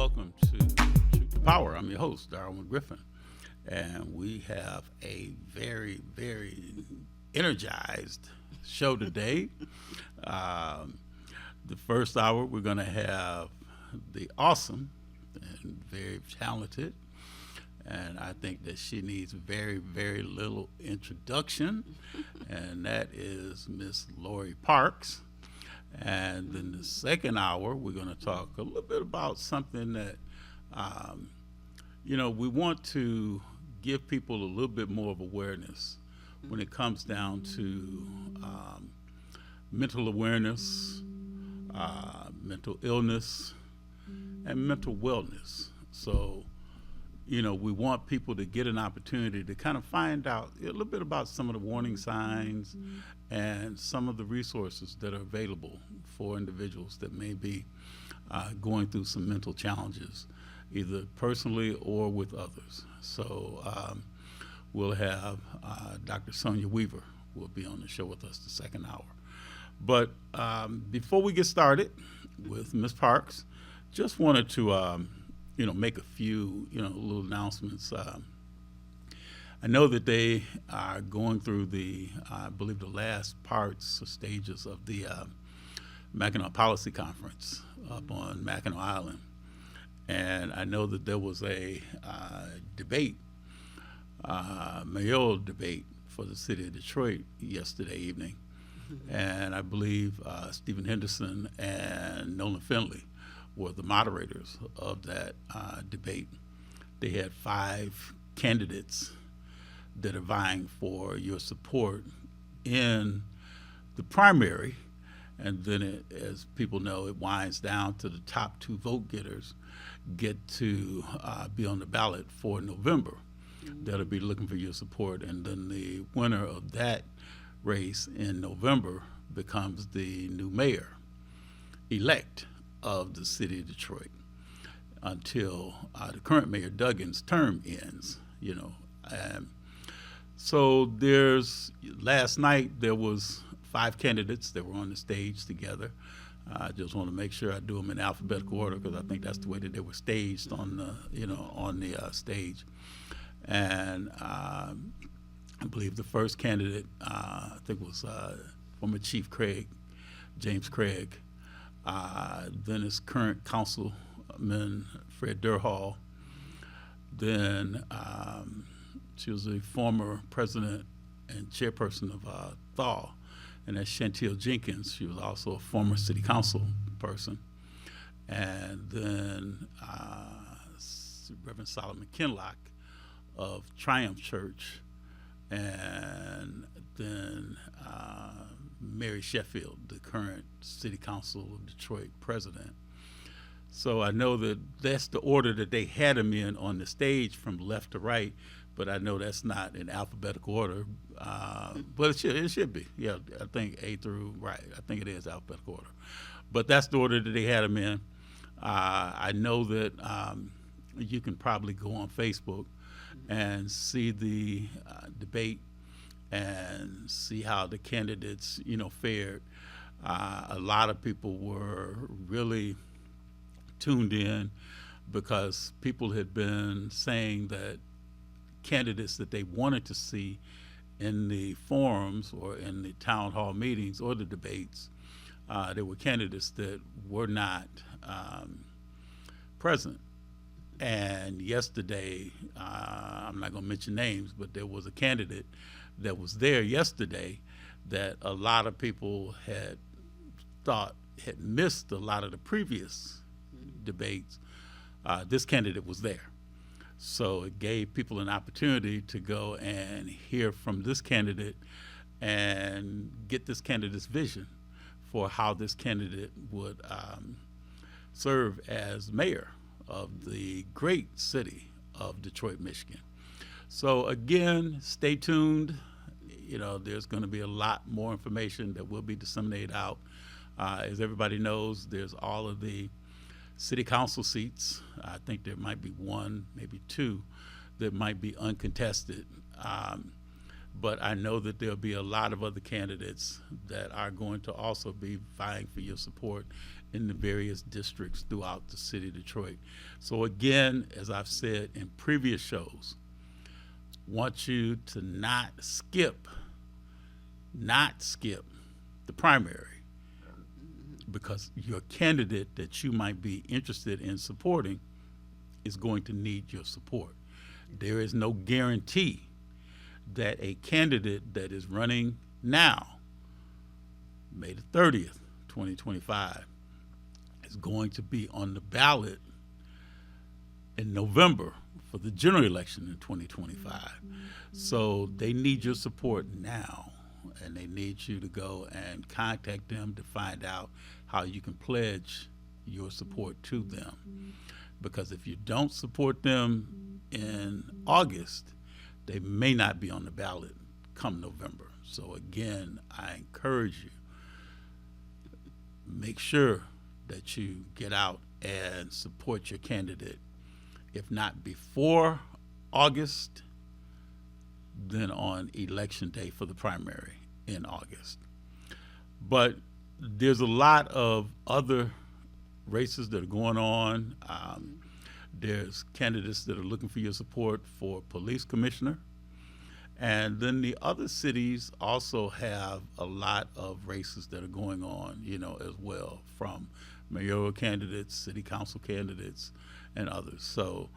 welcome to Truth to Power. I'm your host, Darwin Griffin, and we have a very, very energized show today. The first hour, we're going to have the awesome and very talented, and I think that she needs very, very little introduction, and that is Miss Lori Parks. And then the second hour, we're going to talk a little bit about something that, we want to give people a little bit more of awareness when it comes down to mental awareness, mental illness, and mental wellness. So, we want people to get an opportunity to kind of find out a little bit about some of the warning signs and some of the resources that are available for individuals that may be going through some mental challenges, either personally or with others. So we'll have Dr. Sonia Weaver will be on the show with us the second hour. But before we get started with Ms. Parks, just wanted to make a few little announcements. I know that they are going through I believe the last parts or stages of the Mackinac Policy Conference up on Mackinac Island. And I know that there was a debate, mayoral debate for the city of Detroit yesterday evening. And I believe Stephen Henderson and Nolan Finley were the moderators of that debate. They had 5 candidates that are vying for your support in the primary, and then as people know, it winds down to the top 2 vote getters get to be on the ballot for November. That'll be looking for your support, and then the winner of that race in November becomes the new mayor-elect of the city of Detroit until the current mayor Duggan's term ends. So last night there was 5 candidates that were on the stage together. I just want to make sure I do them in alphabetical order because I think that's the way that they were staged on the stage. And I believe the first candidate I think was former Chief James Craig. Then his current councilman, Fred Durhall. Then she was a former president and chairperson of THAW, and that's Chantel Jenkins. She was also a former city council person. And then Reverend Solomon Kinlock of Triumph Church, and then Mary Sheffield, the current City Council of Detroit president. So I know that that's the order that they had them in on the stage from left to right, but I know that's not in alphabetical order. But it should be. Yeah, I think A through right. I think it is alphabetical order. But that's the order that they had them in. I know that you can probably go on Facebook and see the debate and see how the candidates, fared. A lot of people were really tuned in because people had been saying that candidates that they wanted to see in the forums or in the town hall meetings or the debates, there were candidates that were not present. And yesterday, I'm not going to mention names, but there was a candidate that was there yesterday that a lot of people had thought had missed a lot of the previous debates. This candidate was there. So it gave people an opportunity to go and hear from this candidate and get this candidate's vision for how this candidate would serve as mayor of the great city of Detroit, Michigan. So again, stay tuned. There's going to be a lot more information that will be disseminated out. As everybody knows, there's all of the city council seats. I think there might be 1, maybe 2 that might be uncontested. But I know that there'll be a lot of other candidates that are going to also be vying for your support in the various districts throughout the city of Detroit. So again, as I've said in previous shows, want you to not skip the primary, because your candidate that you might be interested in supporting is going to need your support. There is no guarantee that a candidate that is running now, May the 30th, 2025, is going to be on the ballot in November for the general election in 2025. So they need your support now, and they need you to go and contact them to find out how you can pledge your support to them. Because if you don't support them in August, they may not be on the ballot come November. So again, I encourage you, make sure that you get out and support your candidate. If not before August, then on election day for the primary in August. But there's a lot of other races that are going on. There's candidates that are looking for your support for police commissioner. And then the other cities also have a lot of races that are going on, as well, from mayoral candidates, city council candidates, and others. So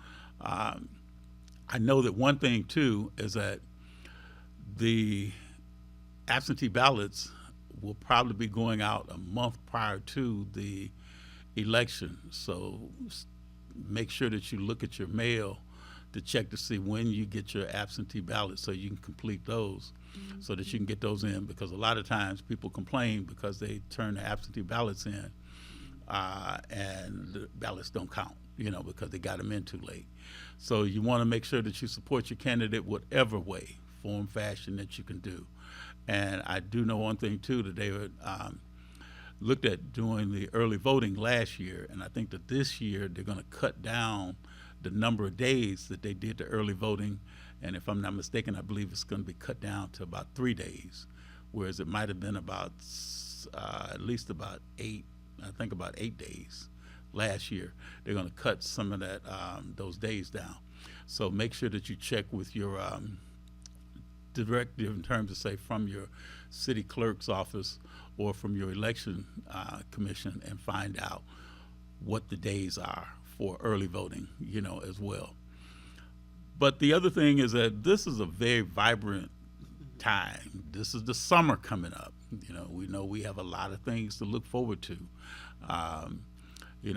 I know that one thing, too, is that the absentee ballots will probably be going out a month prior to the election. So make sure that you look at your mail to check to see when you get your absentee ballots so you can complete those, so that you can get those in, because a lot of times people complain because they turn the absentee ballots in and the ballots don't count, because they got them in too late. So you want to make sure that you support your candidate whatever way, form, fashion that you can do. And I do know one thing, too, that they looked at doing the early voting last year, and I think that this year they're going to cut down the number of days that they did the early voting. And if I'm not mistaken, I believe it's going to be cut down to about 3 days, whereas it might have been about at least about 8 days last year. They're going to cut some of that those days down. So make sure that you check with your directive in terms of, say, from your city clerk's office or from your election commission, and find out what the days are for early voting, as well. But the other thing is that this is a very vibrant time. This is the summer coming up. We know we have a lot of things to look forward to.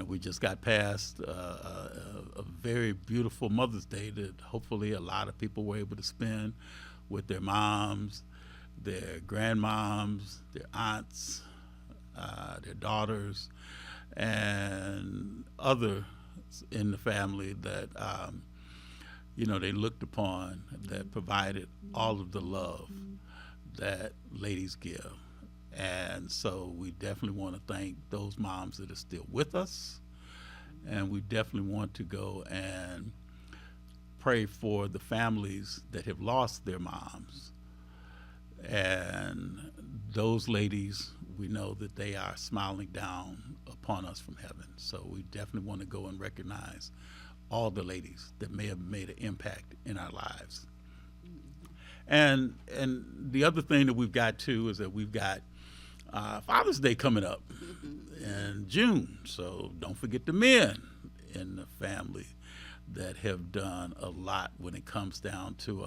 We just got past a very beautiful Mother's Day that hopefully a lot of people were able to spend with their moms, their grandmoms, their aunts, their daughters, and others in the family that they looked upon, that provided all of the love that ladies give. And so we definitely want to thank those moms that are still with us, and we definitely want to go and pray for the families that have lost their moms. And those ladies, we know that they are smiling down upon us from heaven. So we definitely want to go and recognize all the ladies that may have made an impact in our lives. And the other thing that we've got, too, is that we've got Father's Day coming up in June. So don't forget the men in the family that have done a lot when it comes down to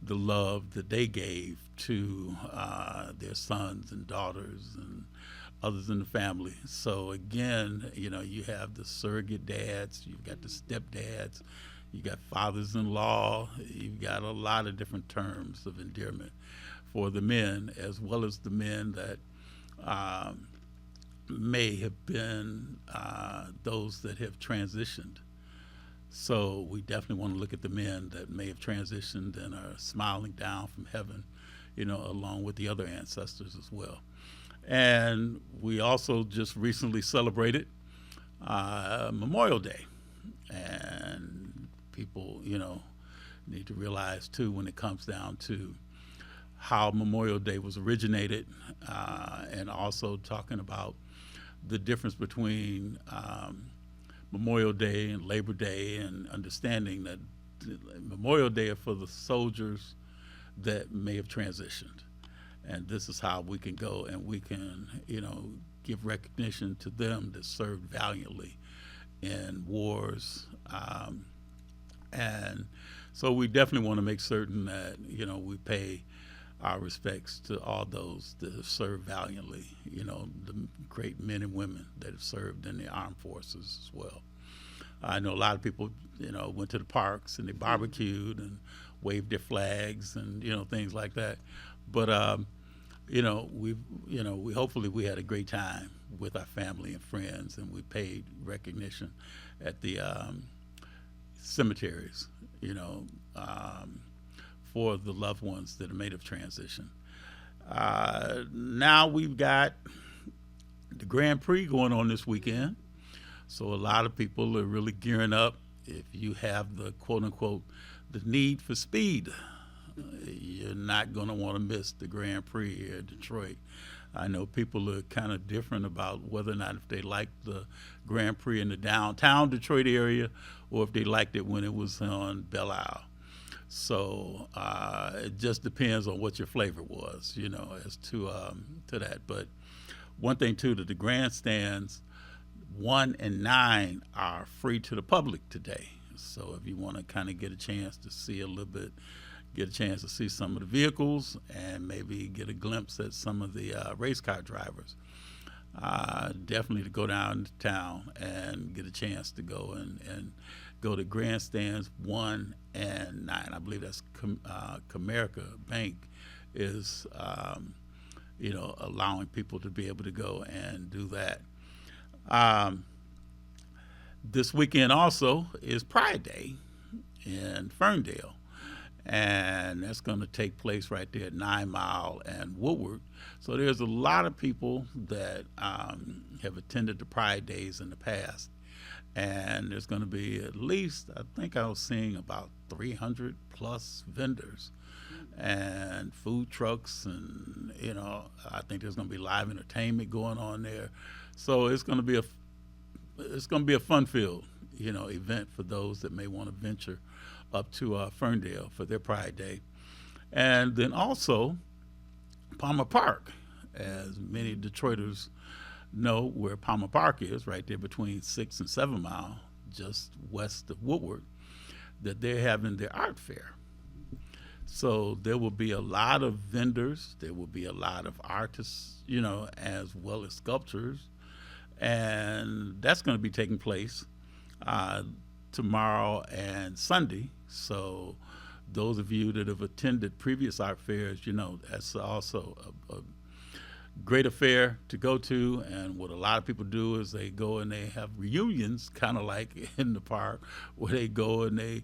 the love that they gave to their sons and daughters and others in the family. So again, you have the surrogate dads, you've got the stepdads, you got fathers-in-law, you've got a lot of different terms of endearment for the men, as well as the men that may have been those that have transitioned. So we definitely want to look at the men that may have transitioned and are smiling down from heaven, along with the other ancestors as well. And we also just recently celebrated Memorial Day. And people, Need to realize too, when it comes down to how Memorial Day was originated, and also talking about the difference between Memorial Day and Labor Day, and understanding that Memorial Day are for the soldiers that may have transitioned. And this is how we can go and we can, give recognition to them that served valiantly in wars. And so we definitely want to make certain that, we pay our respects to all those that have served valiantly, the great men and women that have served in the armed forces as well. I know a lot of people, went to the parks and they barbecued and waved their flags and, things like that. But, we hopefully we had a great time with our family and friends, and we paid recognition at the cemeteries, for the loved ones that have made a transition. Now we've got the Grand Prix going on this weekend, so a lot of people are really gearing up. If you have the quote unquote the need for speed, you're not going to want to miss the Grand Prix here in Detroit. I know people are kind of different about whether or not if they like the Grand Prix in the downtown Detroit area or if they liked it when it was on Belle Isle. So it just depends on what your flavor was, as to that. But one thing too, that the grandstands 1 and 9 are free to the public today. So if you want to kind of get a chance to see some of the vehicles and maybe get a glimpse at some of the race car drivers, definitely to go down to town and get a chance to go and go to grandstands 1 and 9. I believe that's Comerica Bank is allowing people to be able to go and do that. This weekend also is Pride Day in Ferndale, and that's going to take place right there at 9 Mile and Woodward. So there's a lot of people that have attended the Pride Days in the past, and there's going to be at least, I think I was seeing about 300 plus vendors and food trucks, and I think there's going to be live entertainment going on there. So it's going to be a fun-filled event for those that may want to venture up to Ferndale for their Pride Day. And then also Palmer Park, as many Detroiters know where Palmer Park is, right there between 6 and 7 Mile, just west of Woodward, that they're having their art fair. So there will be a lot of vendors, there will be a lot of artists, as well as sculptors, and that's going to be taking place tomorrow and Sunday. So those of you that have attended previous art fairs, that's also a great affair to go to. And what a lot of people do is they go and they have reunions, kind of like in the park, where they go and they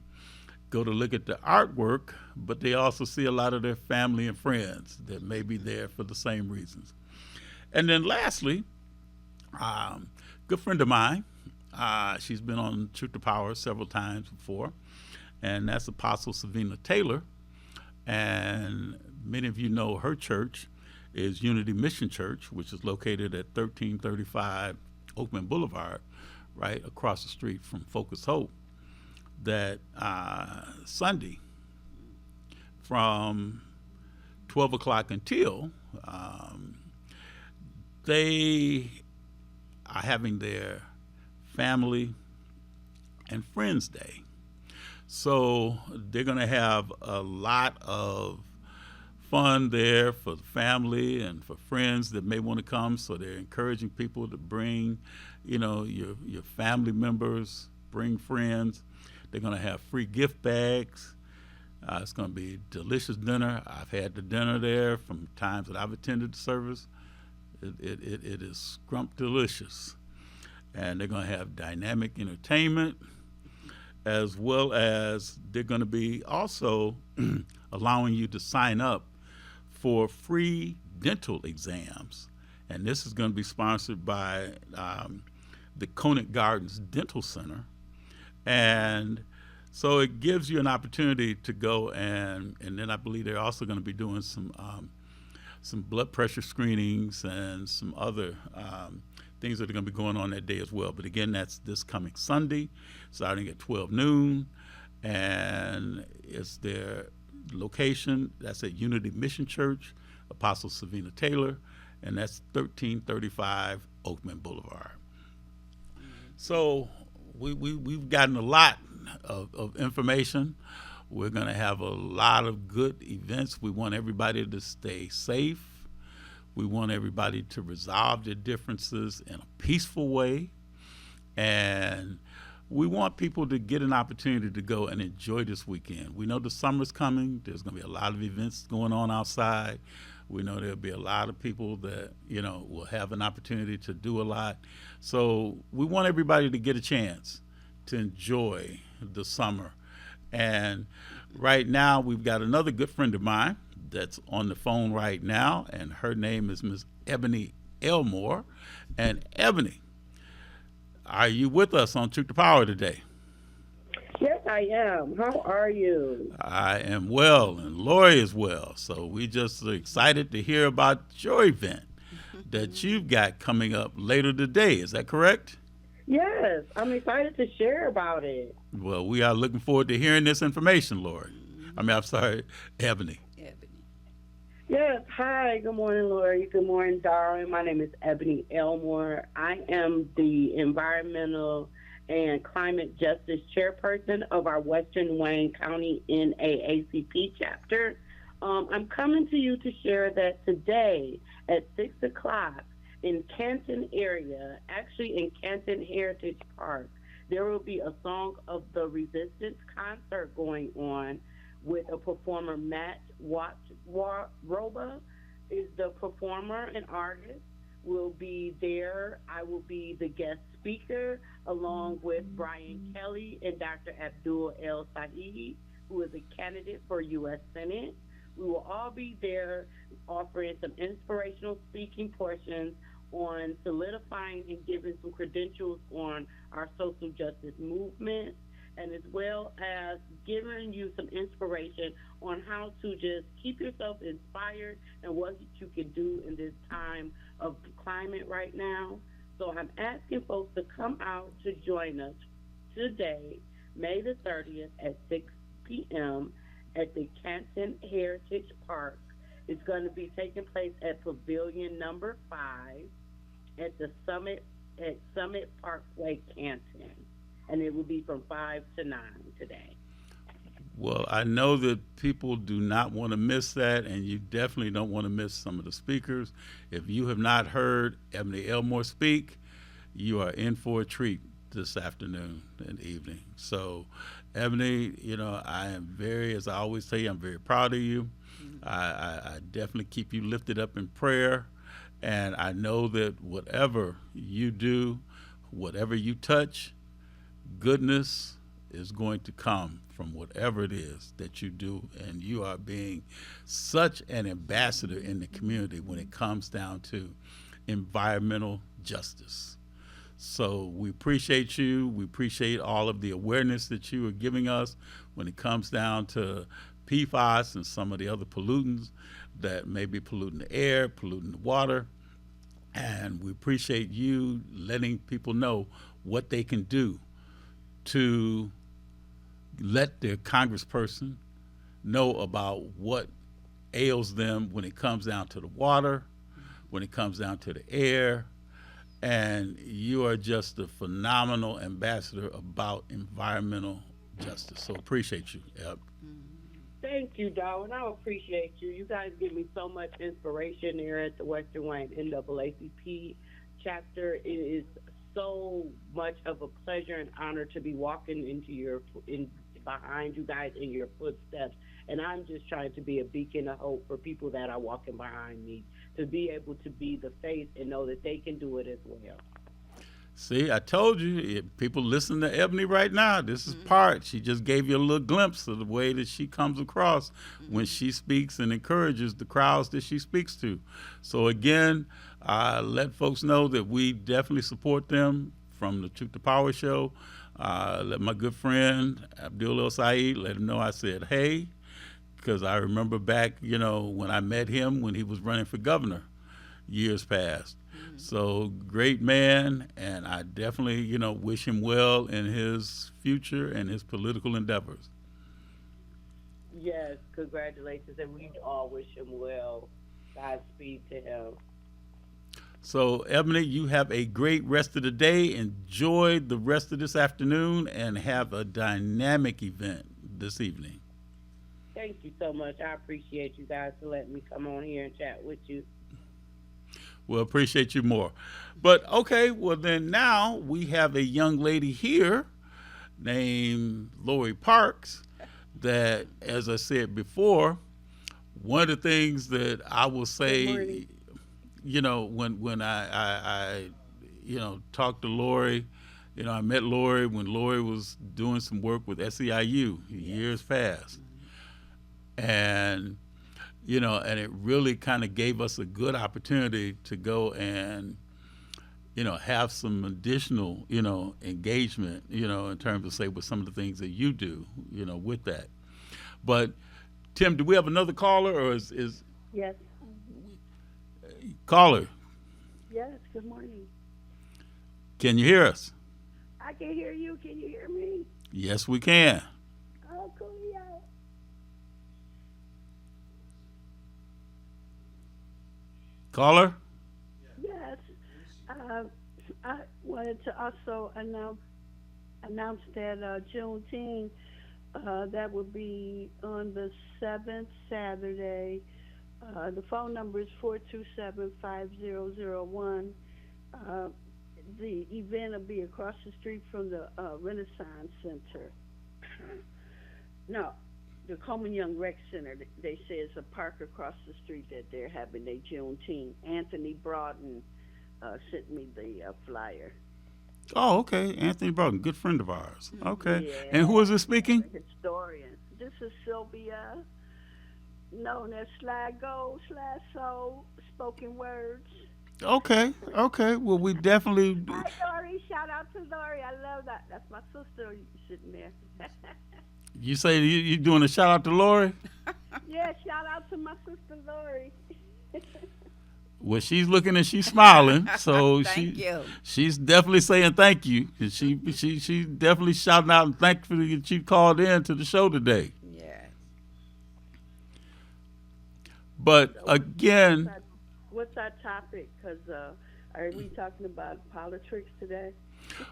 go to look at the artwork, but they also see a lot of their family and friends that may be there for the same reasons. And then lastly, good friend of mine, she's been on Truth to Power several times before, and that's Apostle Savina Taylor. And many of you know her church is Unity Mission Church, which is located at 1335 Oakman Boulevard, right across the street from Focus Hope. That Sunday from 12 o'clock until they are having their family and friends day. So they're going to have a lot of fun there for the family and for friends that may want to come. So they're encouraging people to bring, your family members, bring friends. They're going to have free gift bags. It's going to be delicious dinner. I've had the dinner there from times that I've attended the service. It is scrump delicious. And they're going to have dynamic entertainment, as well as they're going to be also allowing you to sign up for free dental exams. And this is going to be sponsored by the Conant Gardens Dental Center. And So it gives you an opportunity to go and then I believe they're also going to be doing some blood pressure screenings and some other things that are going to be going on that day as well. But again, that's this coming Sunday, starting at 12 noon, and it's their location. That's at Unity Mission Church, Apostle Savina Taylor, and that's 1335 Oakman Boulevard. So we've gotten a lot of information. We're going to have a lot of good events. We want everybody to stay safe. We want everybody to resolve their differences in a peaceful way. And we want people to get an opportunity to go and enjoy this weekend. We know the summer's coming. There's going to be a lot of events going on outside. We know there'll be a lot of people that, will have an opportunity to do a lot. So we want everybody to get a chance to enjoy the summer. And right now, we've got another good friend of mine that's on the phone right now, and her name is Miss Ebony Elmore. And Ebony, are you with us on Truth to Power today? Yes, I am. How are you? I am well, and Lori is well. So we just are excited to hear about your event that you've got coming up later today. Is that correct? Yes, I'm excited to share about it. Well, we are looking forward to hearing this information, Lori. I'm sorry, Ebony. Yes, hi. Good morning, Lori. Good morning, Darwin. My name is Ebony Elmore. I am the Environmental and Climate Justice Chairperson of our Western Wayne County NAACP chapter. I'm coming to you to share that today at 6 o'clock in Canton area, actually in Canton Heritage Park, there will be a Song of the Resistance concert going on with a performer. Matt Roba is the performer and artist. Will be there. I will be the guest speaker along with Brian Kelly and Dr. Abdul El Saeed, who is a candidate for U.S. Senate. We will all be there offering some inspirational speaking portions on solidifying and giving some credentials on our social justice movement, and as well as giving you some inspiration on how to just keep yourself inspired and what you can do in this time of climate right now. So I'm asking folks to come out to join us today, May the 30th at 6 p.m. at the Canton Heritage Park. It's going to be taking place at Pavilion number 5 at the Summit Parkway, Canton. And it will be from 5 to 9 today. Well, I know that people do not want to miss that, and you definitely don't want to miss some of the speakers. If you have not heard Ebony Elmore speak, you are in for a treat this afternoon and evening. So, Ebony, I am as I always say, I'm very proud of you. I definitely keep you lifted up in prayer, and I know that whatever you do, whatever you touch, goodness is going to come from whatever it is that you do, and you are being such an ambassador in the community when it comes down to environmental justice. So we appreciate you. We appreciate all of the awareness that you are giving us when it comes down to PFAS and some of the other pollutants that may be polluting the air, polluting the water. And we appreciate you letting people know what they can do to let their congressperson know about what ails them when it comes down to the water, when it comes down to the air. And you are just a phenomenal ambassador about environmental justice. So appreciate you, Eb. Thank you, Darwin. I appreciate you. You guys give me so much inspiration there at the Western Wayne NAACP chapter. It is so much of a pleasure and honor to be walking behind you guys in your footsteps. And I'm just trying to be a beacon of hope for people that are walking behind me, to be able to be the face and know that they can do it as well. See, I told you, if people listen to Ebony right now, this is part. She just gave you a little glimpse of the way that she comes across when she speaks and encourages the crowds that she speaks to. So again, let folks know that we definitely support them from the Truth to Power show. Let my good friend Abdul El Said, let him know I said hey, because I remember back, when I met him when he was running for governor years past. So great man, and I definitely, wish him well in his future and his political endeavors. Yes, congratulations, and we all wish him well. Godspeed to him. So, Ebony, you have a great rest of the day. Enjoy the rest of this afternoon and have a dynamic event this evening. Thank you so much. I appreciate you guys for letting me come on here and chat with you. We'll appreciate you more. But, okay, well, then now we have a young lady here named Lori Parks that, as I said before, one of the things that I will say, when I talked to Lori, I met Lori when Lori was doing some work with SEIU years past. And, and it really kind of gave us a good opportunity to go and, have some additional, engagement, in terms of, say, with some of the things that you do, with that. But, Tim, do we have another caller, or is Yes. Caller? Yes, good morning. Can you hear us? I can hear you. Can you hear me? Yes, we can. Oh, cool, yeah. Caller? Yes. I wanted to also announce that Juneteenth, that will be on the 7th Saturday. The phone number is 427-5001. The event will be across the street from the Renaissance Center. No, the Coleman Young Rec Center. They say it's a park across the street that they're having their Juneteenth. Anthony Broughton sent me the flyer. Oh, okay. Anthony Broughton, good friend of ours. Okay. Yeah. And who is this speaking? Historian. This is Sylvia, known as Sligo /Soul Spoken Words. Okay. Well, we definitely. Hi, Lori. Shout out to Lori. I love that. That's my sister sitting there. You say you doing a shout out to Lori? Yeah, shout out to my sister Lori. Well, she's looking and she's smiling, so Thank you. she's definitely saying thank you. And she definitely shouting out and thankfully that you called in to the show today. Yeah. But again, What's our topic? Because are we talking about politics today?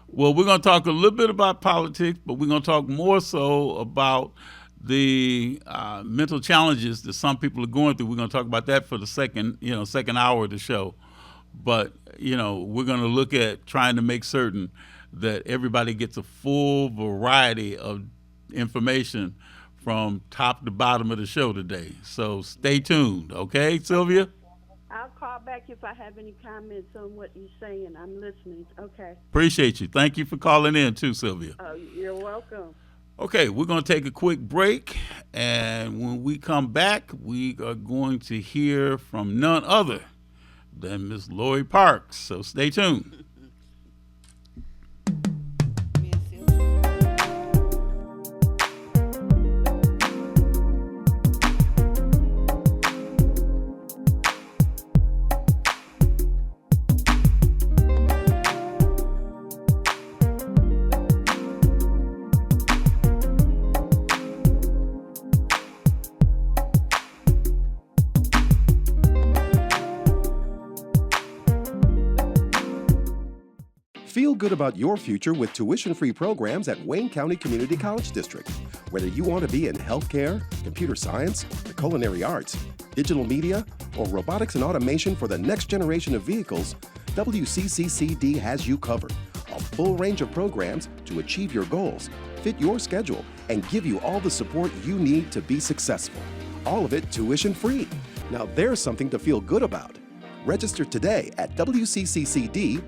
well, we're going to talk a little bit about politics, but we're going to talk more so about the mental challenges that some people are going through. We're going to talk about that for the second hour of the show. But, we're going to look at trying to make certain that everybody gets a full variety of information from top to bottom of the show today. So stay tuned, okay, Sylvia? I'll call back if I have any comments on what you're saying. I'm listening. Okay. Appreciate you. Thank you for calling in too, Sylvia. Oh, you're welcome. Okay, we're going to take a quick break, and when we come back, we are going to hear from none other than Miss Lori Parks. So stay tuned. Feel good about your future with tuition-free programs at Wayne County Community College District. Whether you want to be in healthcare, computer science, the culinary arts, digital media, or robotics and automation for the next generation of vehicles, WCCCD has you covered. A full range of programs to achieve your goals, fit your schedule, and give you all the support you need to be successful. All of it tuition-free. Now there's something to feel good about. Register today at wcccd.edu.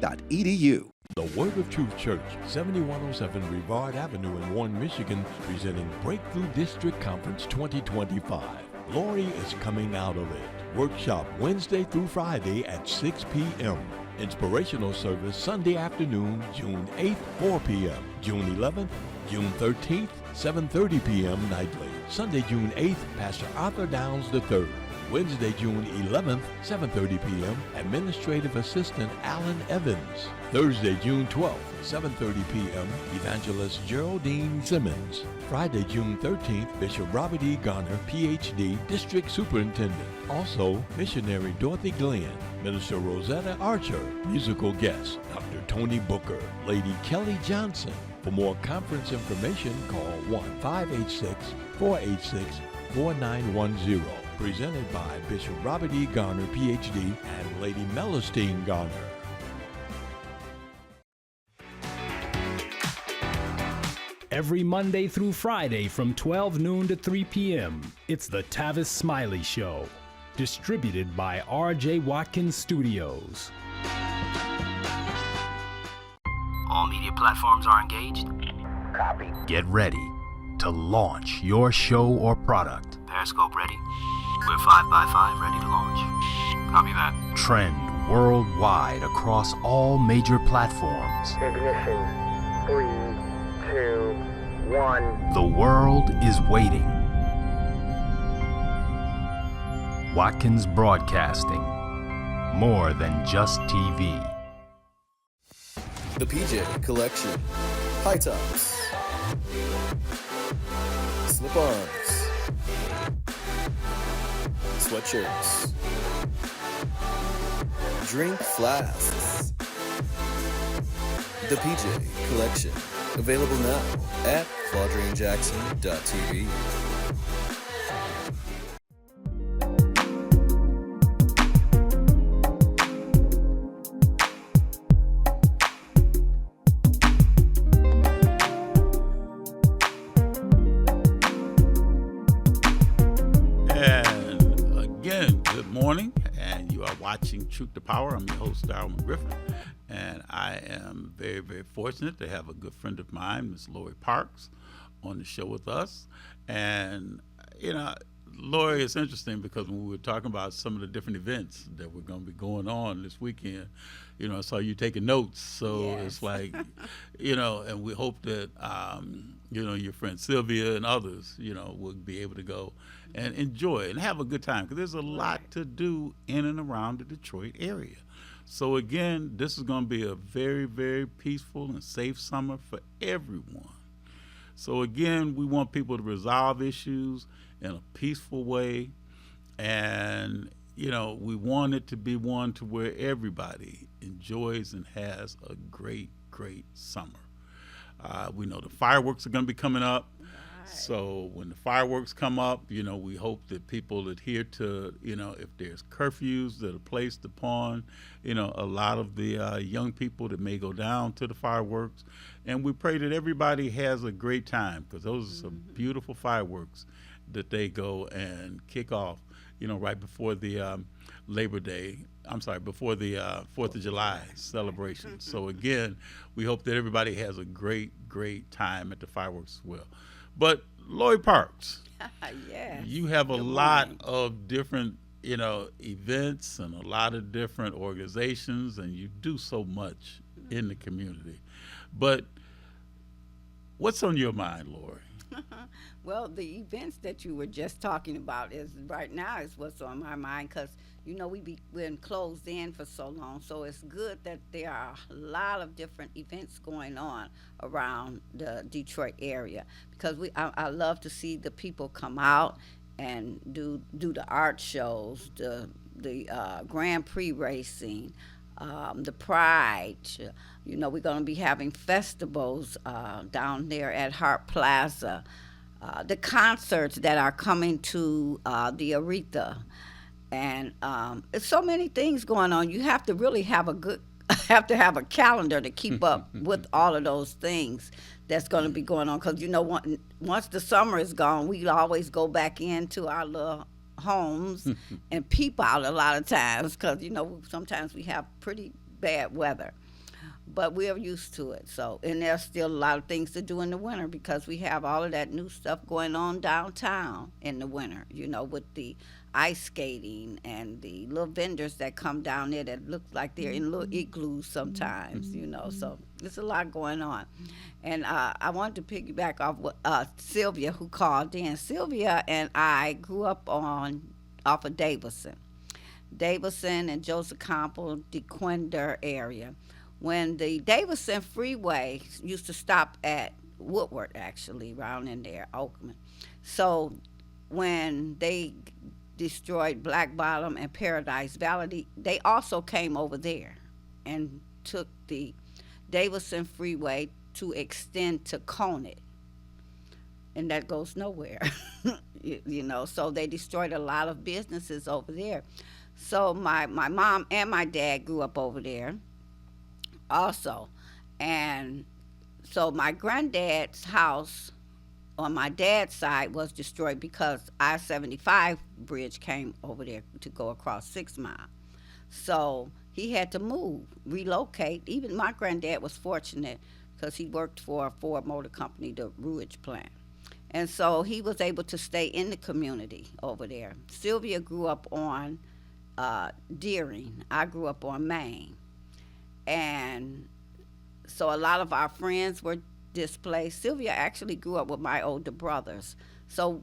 The Word of Truth Church, 7107 Brevard Avenue in Warren, Michigan, presenting Breakthrough District Conference 2025. Glory is coming out of it. Workshop Wednesday through Friday at 6 p.m. Inspirational service Sunday afternoon, June 8th, 4 p.m. June 11th, June 13th, 7:30 p.m. nightly. Sunday, June 8th, Pastor Arthur Downs III. Wednesday, June 11th, 7:30 p.m. Administrative Assistant Alan Evans. Thursday, June 12th, 7:30 p.m. Evangelist Geraldine Simmons. Friday, June 13th, Bishop Robert E. Garner, Ph.D., District Superintendent. Also, Missionary Dorothy Glenn, Minister Rosetta Archer, musical guest, Dr. Tony Booker, Lady Kelly Johnson. For more conference information, call 1-586-486-4910. Presented by Bishop Robert E. Garner, Ph.D. and Lady Melistine Garner. Every Monday through Friday from 12 noon to 3 p.m., it's the Tavis Smiley Show, distributed by R.J. Watkins Studios. All media platforms are engaged. Copy. Get ready to launch your show or product. Periscope ready. We're 5x5 ready to launch. Copy that. Trend worldwide across all major platforms. Ignition. 3, 2, 1. The world is waiting. Watkins Broadcasting. More than just TV. The PJ Collection. High tops. Slip-ons. Sweatshirts. Drink flasks. The PJ Collection. Available now at claudrainjackson.tv. Watching Truth to Power. I'm your host, Darwin Griffin, and I am very, very fortunate to have a good friend of mine, Miss Lori Parks, on the show with us. And, you know, Lori, it's interesting because when we were talking about some of the different events that were going to be going on this weekend, you know, I saw you taking notes. So yes. It's like, you know, and we hope that, you know, your friend Sylvia and others, you know, will be able to go and enjoy it and have a good time, because there's a lot to do in and around the Detroit area. So again, this is going to be a very, very peaceful and safe summer for everyone. So again, we want people to resolve issues in a peaceful way, and you know, we want it to be one to where everybody enjoys and has a great, great summer. We know the fireworks are going to be coming up. So when the fireworks come up, you know, we hope that people adhere to, you know, if there's curfews that are placed upon, you know, a lot of the young people that may go down to the fireworks. And we pray that everybody has a great time, because those are some beautiful fireworks that they go and kick off, you know, right before the before the 4th of July celebration. So again, we hope that everybody has a great, great time at the fireworks as well. But Lori Parks, yes. You have a lot of different, you know, events and a lot of different organizations, and you do so much in the community. But what's on your mind, Lori? Well, the events that you were just talking about is right now is what's on my mind, because you know we've been closed in for so long, so it's good that there are a lot of different events going on around the Detroit area, because I love to see the people come out and do the art shows, the Grand Prix racing, the Pride. You know, we're going to be having festivals down there at Hart Plaza. The concerts that are coming to the Aretha, and there's so many things going on. You have to really have a calendar to keep up with all of those things that's going to be going on, because you know, once the summer is gone, we always go back into our little homes and peep out a lot of times, because you know sometimes we have pretty bad weather. but we're used to it. So, and there's still a lot of things to do in the winter because we have all of that new stuff going on downtown in the winter, you know, with the ice skating and the little vendors that come down there that look like they're in little igloos sometimes, you know. So there's a lot going on. And I wanted to piggyback off what Sylvia, who called in. Sylvia and I grew up off of Davison and Joseph Campbell, DeQuinder area. When the Davison Freeway used to stop at Woodward, actually, around in there, Oakman. So when they destroyed Black Bottom and Paradise Valley, they also came over there and took the Davison Freeway to extend to Conant. And that goes nowhere, you know. So they destroyed a lot of businesses over there. So my mom and my dad grew up over there also. And so my granddad's house on my dad's side was destroyed because I-75 bridge came over there to go across 6 Mile. So he had to move, relocate. Even my granddad was fortunate because he worked for a Ford Motor Company, the Ruage plant. And so he was able to stay in the community over there. Sylvia grew up on Deering. I grew up on Maine. And so a lot of our friends were displaced. Sylvia actually grew up with my older brothers. So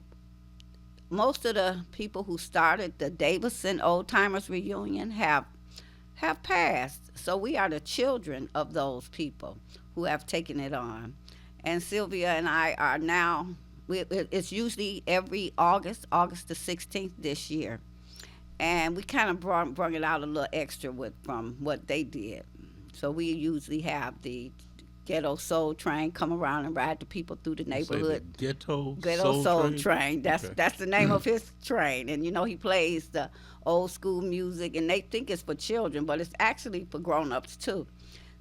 most of the people who started the Davison Old Timers Reunion have passed. So we are the children of those people who have taken it on. And Sylvia and I are now, it's usually every August the 16th this year. And we kind of brought it out a little extra from what they did. So we usually have the Ghetto Soul Train come around and ride the people through the neighborhood. The Ghetto Soul Train? Train. That's the name of his train. And, you know, he plays the old school music, and they think it's for children, but it's actually for grown-ups, too.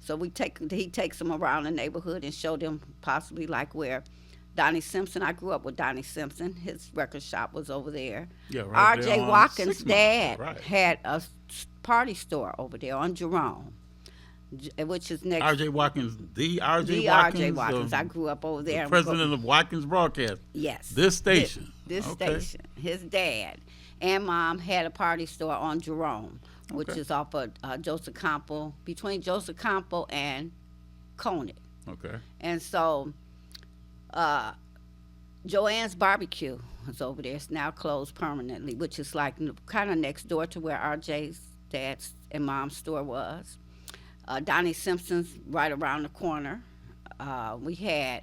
So he takes them around the neighborhood and show them possibly like where Donnie Simpson, I grew up with Donnie Simpson. His record shop was over there. Yeah, right there R.J. on Watkins' 6 Mile. dad Right. had a party store over there on Jerome, which is next. R.J. Watkins, the R.J. The Watkins. R.J. Watkins. I grew up over there. The president of Watkins Broadcast. Yes. This station. This Okay. station. His dad and mom had a party store on Jerome, which Okay. is off of Joseph Campbell, between Joseph Campbell and Conant. Okay. And so Joanne's Barbecue is over there. It's now closed permanently, which is like kind of next door to where RJ's dad's and mom's store was. Donnie Simpson's right around the corner. We had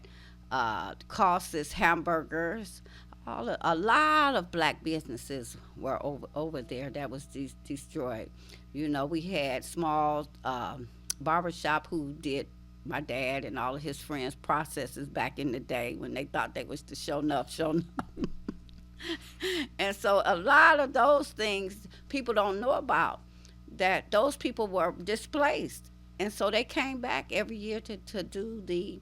Costas Hamburgers. A lot of black businesses were over there that was destroyed. You know, we had small barbershop who did my dad and all of his friends' processes back in the day when they thought they was the show enough. And so a lot of those things people don't know about, that those people were displaced. And so they came back every year to do the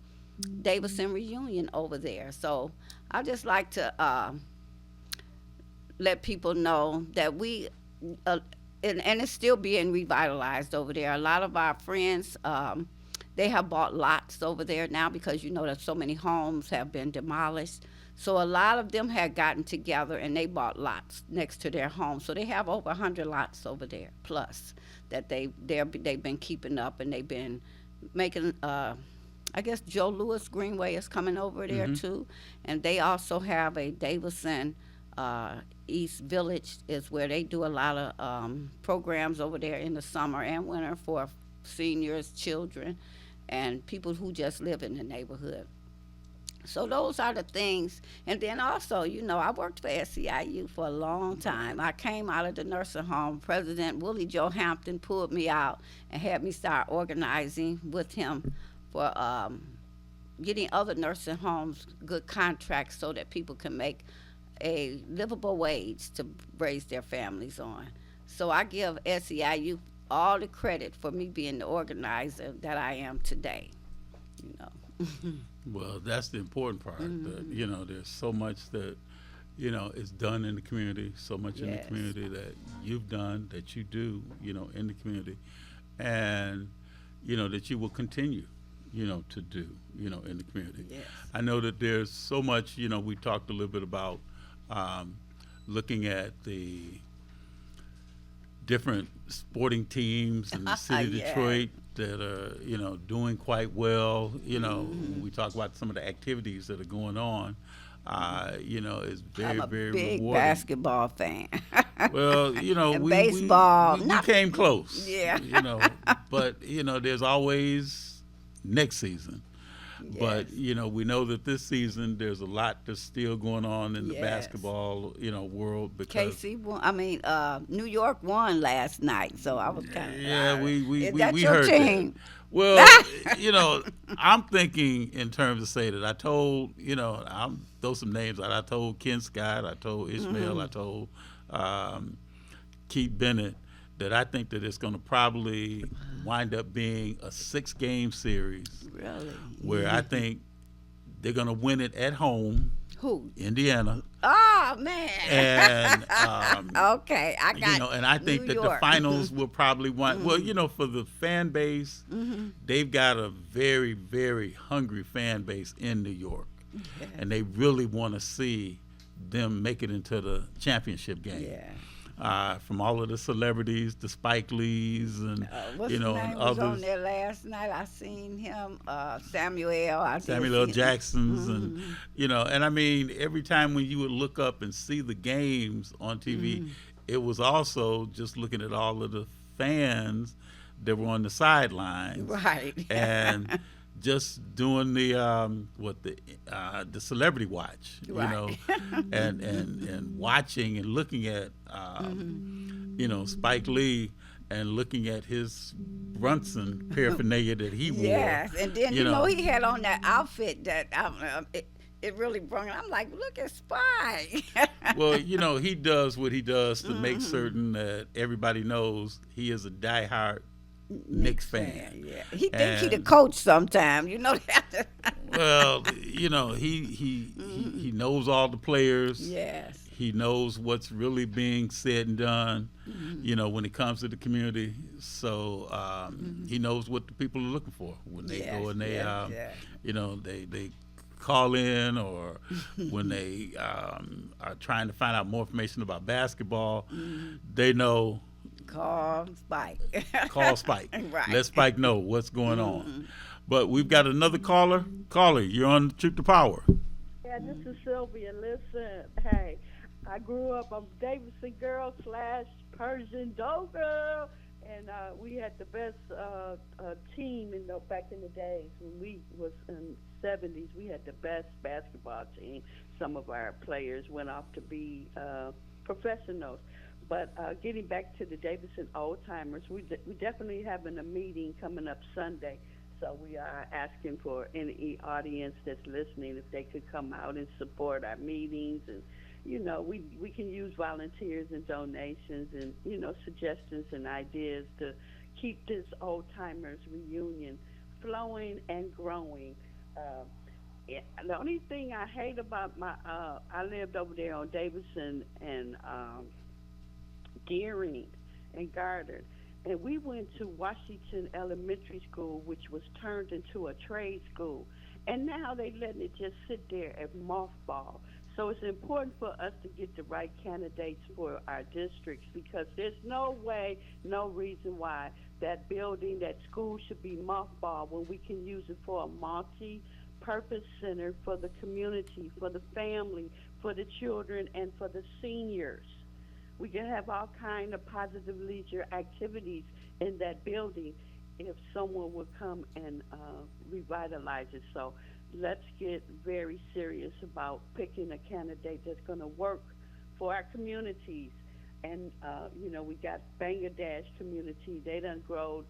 Davison reunion over there. So I just like to let people know that we, and it's still being revitalized over there. A lot of our friends, they have bought lots over there now because you know that so many homes have been demolished. So a lot of them had gotten together and they bought lots next to their homes. So they have over 100 lots over there plus that they've been keeping up, and they've been making. I guess Joe Louis Greenway is coming over there too, and they also have a Davison East Village is where they do a lot of programs over there in the summer and winter for seniors, children, and people who just live in the neighborhood. So those are the things. And then also, you know, I worked for SEIU for a long time. I came out of the nursing home. President Willie Joe Hampton pulled me out and had me start organizing with him for getting other nursing homes good contracts so that people can make a livable wage to raise their families on. So I give SEIU all the credit for me being the organizer that I am today, you know. Well, that's the important part. That, you know, there's so much that, you know, is done in the community, so much in the community that you've done, that you do, you know, in the community. And, that you will continue, to do, in the community. Yes. I know that there's so much, we talked a little bit about looking at the different sporting teams in the city of Yeah. Detroit that are, doing quite well. We talk about some of the activities that are going on. It's very, I'm a very big rewarding. basketball fan. Well, And we baseball. we came close. Yeah. But there's always next season. But Yes. we know that this season there's a lot that's still going on in the Yes. basketball, world because KC won. New York won last night, so I was kind of. yeah, we Is that we your heard team? that. Well, I'm thinking in terms of say that I told, I'm throw some names out. I told Ken Scott, I told Ishmael, I told Keith Bennett that I think that it's going to probably wind up being a 6-game series Really? where I think they're going to win it at home, Who? Indiana, Oh man. and Okay, I got. and I think New that the York. finals will probably win. Well, for the fan base, they've got a very, very hungry fan base in New York, and they really want to see them make it into the championship game. Yeah. From all of the celebrities, the Spike Lees, and What's his and name was on others, there last night? I seen him. Samuel. I did Samuel L. see him. Jacksons, and and I mean, every time when you would look up and see the games on TV, it was also just looking at all of the fans that were on the sidelines, Right. and just doing the celebrity watch, Right. and watching and looking at Spike Lee and looking at his Brunson paraphernalia that he wore. Yes, and then he had on that outfit that it really brought. I'm like, look at Spike. Well, he does what he does to make certain that everybody knows he is a diehard Knicks fan. Yeah, he thinks he the coach sometime. You know that. Well, he knows all the players. Yes. He knows what's really being said and done, when it comes to the community. So he knows what the people are looking for when they go and they, they call in, or when they are trying to find out more information about basketball. They know. Call Spike. Call Spike. Right. Let Spike know what's going on. But we've got another caller. Caller, you're on Truth to Power. Yeah, this is Sylvia. Listen, hey, I grew up, I'm Davidson girl / Persian Doe girl, and we had the best team back in the days when we was in the 70s. We had the best basketball team. Some of our players went off to be professionals. But getting back to the Davidson Old Timers, we definitely having a meeting coming up Sunday. So we are asking for any audience that's listening if they could come out and support our meetings. And, we can use volunteers and donations and, suggestions and ideas to keep this Old Timers reunion flowing and growing. The only thing I hate about I lived over there on Davidson and Deering and Goddard, and we went to Washington Elementary School, which was turned into a trade school, and now they letting it just sit there at mothball. So it's important for us to get the right candidates for our districts, because there's no way, no reason why that building, that school should be mothballed when we can use it for a multi-purpose center for the community, for the family, for the children, and for the seniors. We can have all kind of positive leisure activities in that building if someone would come and revitalize it. So let's get very serious about picking a candidate that's going to work for our communities. And, we got Bangladesh community. They done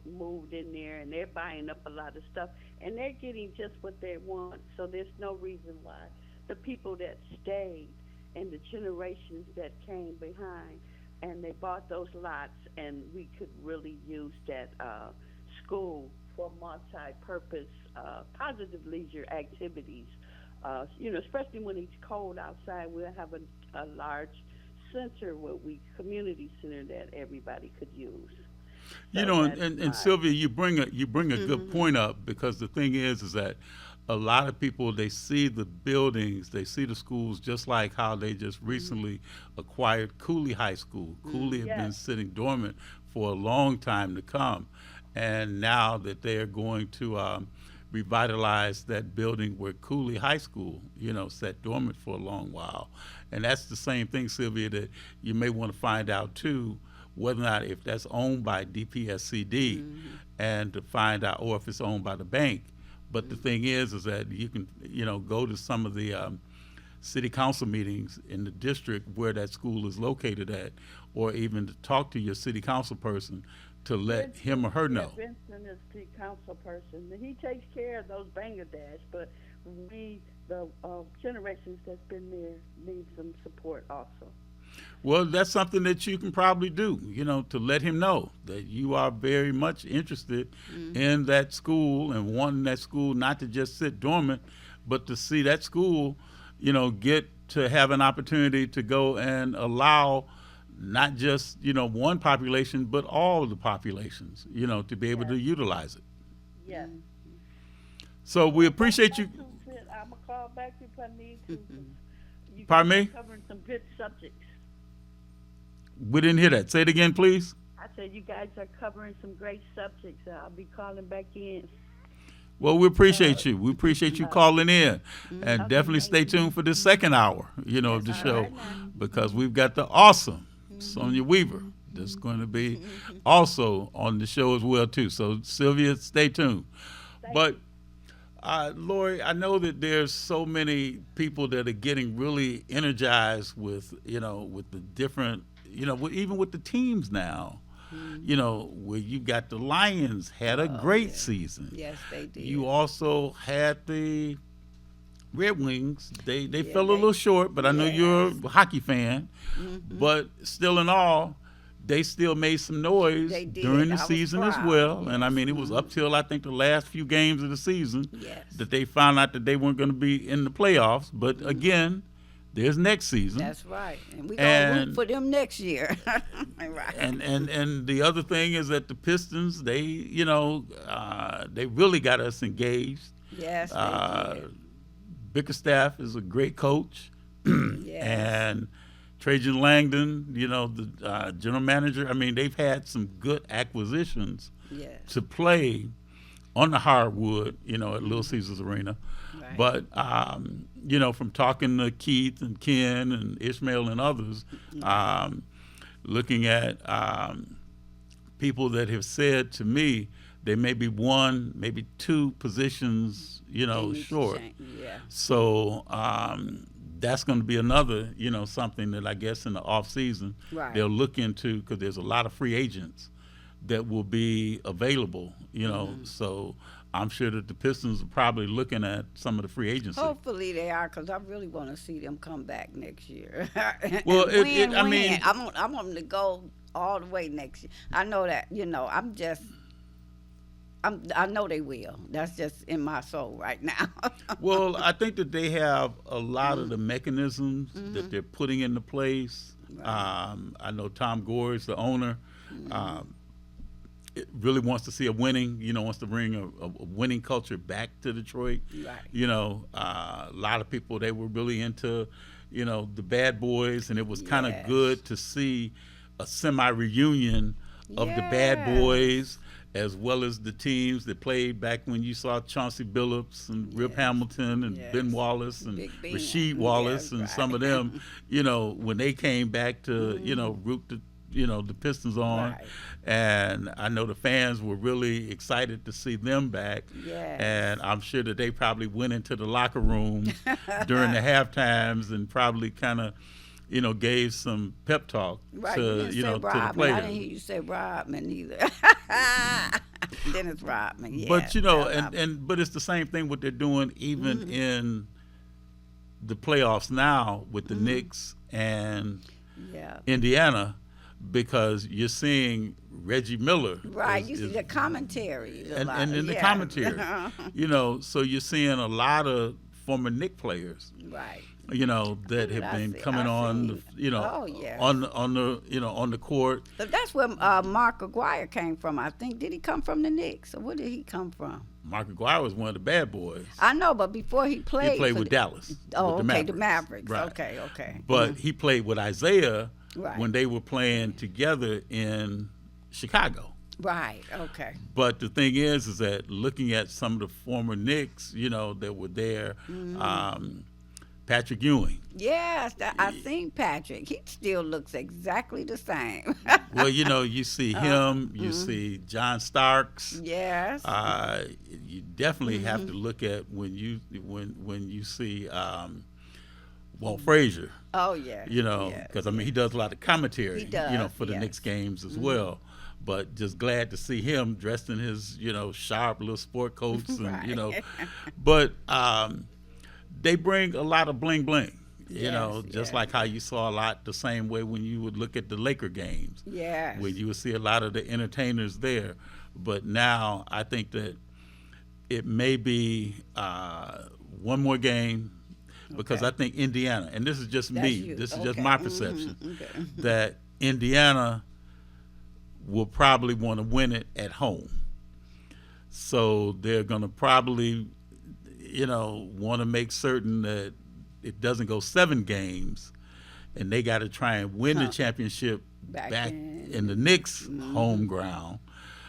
moved in there, and they're buying up a lot of stuff. And they're getting just what they want. So there's no reason why the people that stayed and the generations that came behind, and they bought those lots, and we could really use that school for multi-purpose positive leisure activities. Especially when it's cold outside, we'll have a large center, community center that everybody could use. You So know, that's and why. Sylvia, you bring a good point up, because the thing is that a lot of people, they see the buildings, they see the schools, just like how they just recently acquired Cooley High School. Cooley had been Yes. sitting dormant for a long time to come, and now that they are going to revitalize that building where Cooley High School, sat dormant for a long while. And that's the same thing, Sylvia, that you may want to find out too, whether or not if that's owned by DPSCD, and to find out, or if it's owned by the bank. But the thing is that you can, go to some of the city council meetings in the district where that school is located at, or even to talk to your city council person to let him or her know. Yeah, Vincent is the council person. He takes care of those Bangladesh, but we, the generations that's been there, need some support also. Well, that's something that you can probably do, to let him know that you are very much interested in that school and wanting that school not to just sit dormant, but to see that school, get to have an opportunity to go and allow not just, one population, but all the populations, to be able to utilize it. Yes. So we appreciate you. I'm going to call back if I need to. You Pardon guys me? are covering some good subjects. We didn't hear that. Say it again, please. I said you guys are covering some great subjects. I'll be calling back in. Well, we appreciate you. We appreciate you calling in, and Okay, definitely stay thank you. tuned for this second hour, of the all show, right now. because we've got the awesome Sonia Weaver that's going to be also on the show as well too. So Sylvia, stay tuned. But Lori, I know that there's so many people that are getting really energized with, with the different, even with the teams now. Where you got the Lions had a great season. Yes, they did. You also had the Red Wings. They fell a little short, but I know you're a hockey fan. But still in all, they still made some noise They did. during the I was season as proud. well. And I mean, it was up till I think the last few games of the season that they found out that they weren't going to be in the playoffs. But again, there's next season. That's right. And we're going to root And- for them next year. Right. And the other thing is that the Pistons, they they really got us engaged. Yes, they did. Bickerstaff is a great coach, Yes. and Trajan Langdon, the general manager. I mean, they've had some good acquisitions Yes. to play on the hardwood, at Little Caesars Arena. Right. But from talking to Keith and Ken and Ishmael and others, looking at people that have said to me they may be one, maybe two positions, They need to short. change. Yeah. So that's going to be another, something that I guess in the off season Right. they'll look into, because there's a lot of free agents that will be available, So I'm sure that the Pistons are probably looking at some of the free agency. Hopefully they are, because I really want to see them come back next year. Well, And I mean- I want them to go all the way next year. I know that, I know they will. That's just in my soul right now. Well, I think that they have a lot of the mechanisms that they're putting into place. I know Tom Gore is the owner. It really wants to see a winning, wants to bring a winning culture back to Detroit. Right. A lot of people, they were really into, the Bad Boys, and it was kind of Yes. good to see a semi-reunion of the Bad Yes. Boys, as well as the teams that played back when you saw Chauncey Billups and Rip Hamilton and Yes. Ben Wallace and Big Ben. Rasheed Wallace Yes, and right. some of them, when they came back to, root the Pistons on. Right. And I know the fans were really excited to see them back. Yes. And I'm sure that they probably went into the locker room during the half times and probably kind of, gave some pep talk Right. to, You didn't say to the Rodman. I players. didn't hear you say Rodman either. Dennis Rodman, yeah. But but it's the same thing what they're doing even in the playoffs now with the Knicks and Yeah. Indiana, because you're seeing Reggie Miller. Right, is- you see is- the commentary. and in the commentary, so you're seeing a lot of former Knicks players, Right. you know, that have I been see- coming I on, see. you know, Oh, yes. on the you know, on the court. But that's where Mark Aguirre came from, I think. Did he come from the Knicks, or where did he come from? Mark Aguirre was one of the bad boys. I know, but before he played, He played for with the- Dallas. Oh, with okay, the Mavericks. Right. Okay, okay. But he played with Isaiah Right. when they were playing together in Chicago. Right. Okay. But the thing is that looking at some of the former Knicks, you know, that were there, Patrick Ewing. Yes, I seen Patrick. He still looks exactly the same. Well, you know, you see him, you see John Starks. Yes. You definitely have to look at when you see Walt Frazier. Oh yeah. You know, yeah. because I mean he does a lot of commentary. He does, you know, for the yes. Knicks games as well. But just glad to see him dressed in his, you know, sharp little sport coats and you know. But they bring a lot of bling bling. You know, just like how you saw a lot the same way when you would look at the Laker games. Yes. Where you would see a lot of the entertainers there. But now I think that it may be one more game because I think Indiana, and this is just That's me, you. this is Okay. just my perception, Okay. that Indiana will probably want to win it at home. So they're going to probably, you know, want to make certain that it doesn't go 7 games, and they got to try and win the championship back in the Knicks' home ground.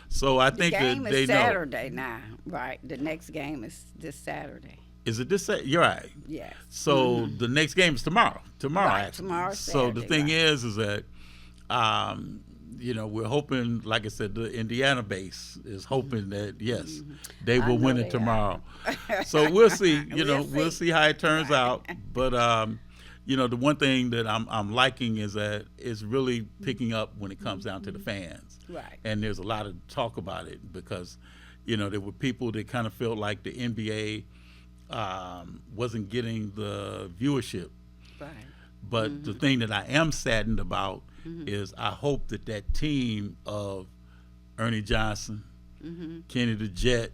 So I think the game that they is know. Saturday now, right? The next game is this Saturday. Is it this? You're right. Yes. So the next game is tomorrow. Right, actually. tomorrow's So the Saturday, thing right. is that, you know, we're hoping, like I said, the Indiana base is hoping that yes, they will know win they it are. tomorrow. So we'll see. You know, We'll we'll see. see how it turns out. But you know, the one thing that I'm liking is that it's really picking up when it comes down to the fans. Right. And there's a lot of talk about it because, you know, there were people that kind of felt like the NBA wasn't getting the viewership. Right. But the thing that I am saddened about is I hope that that team of Ernie Johnson, Kenny the Jet,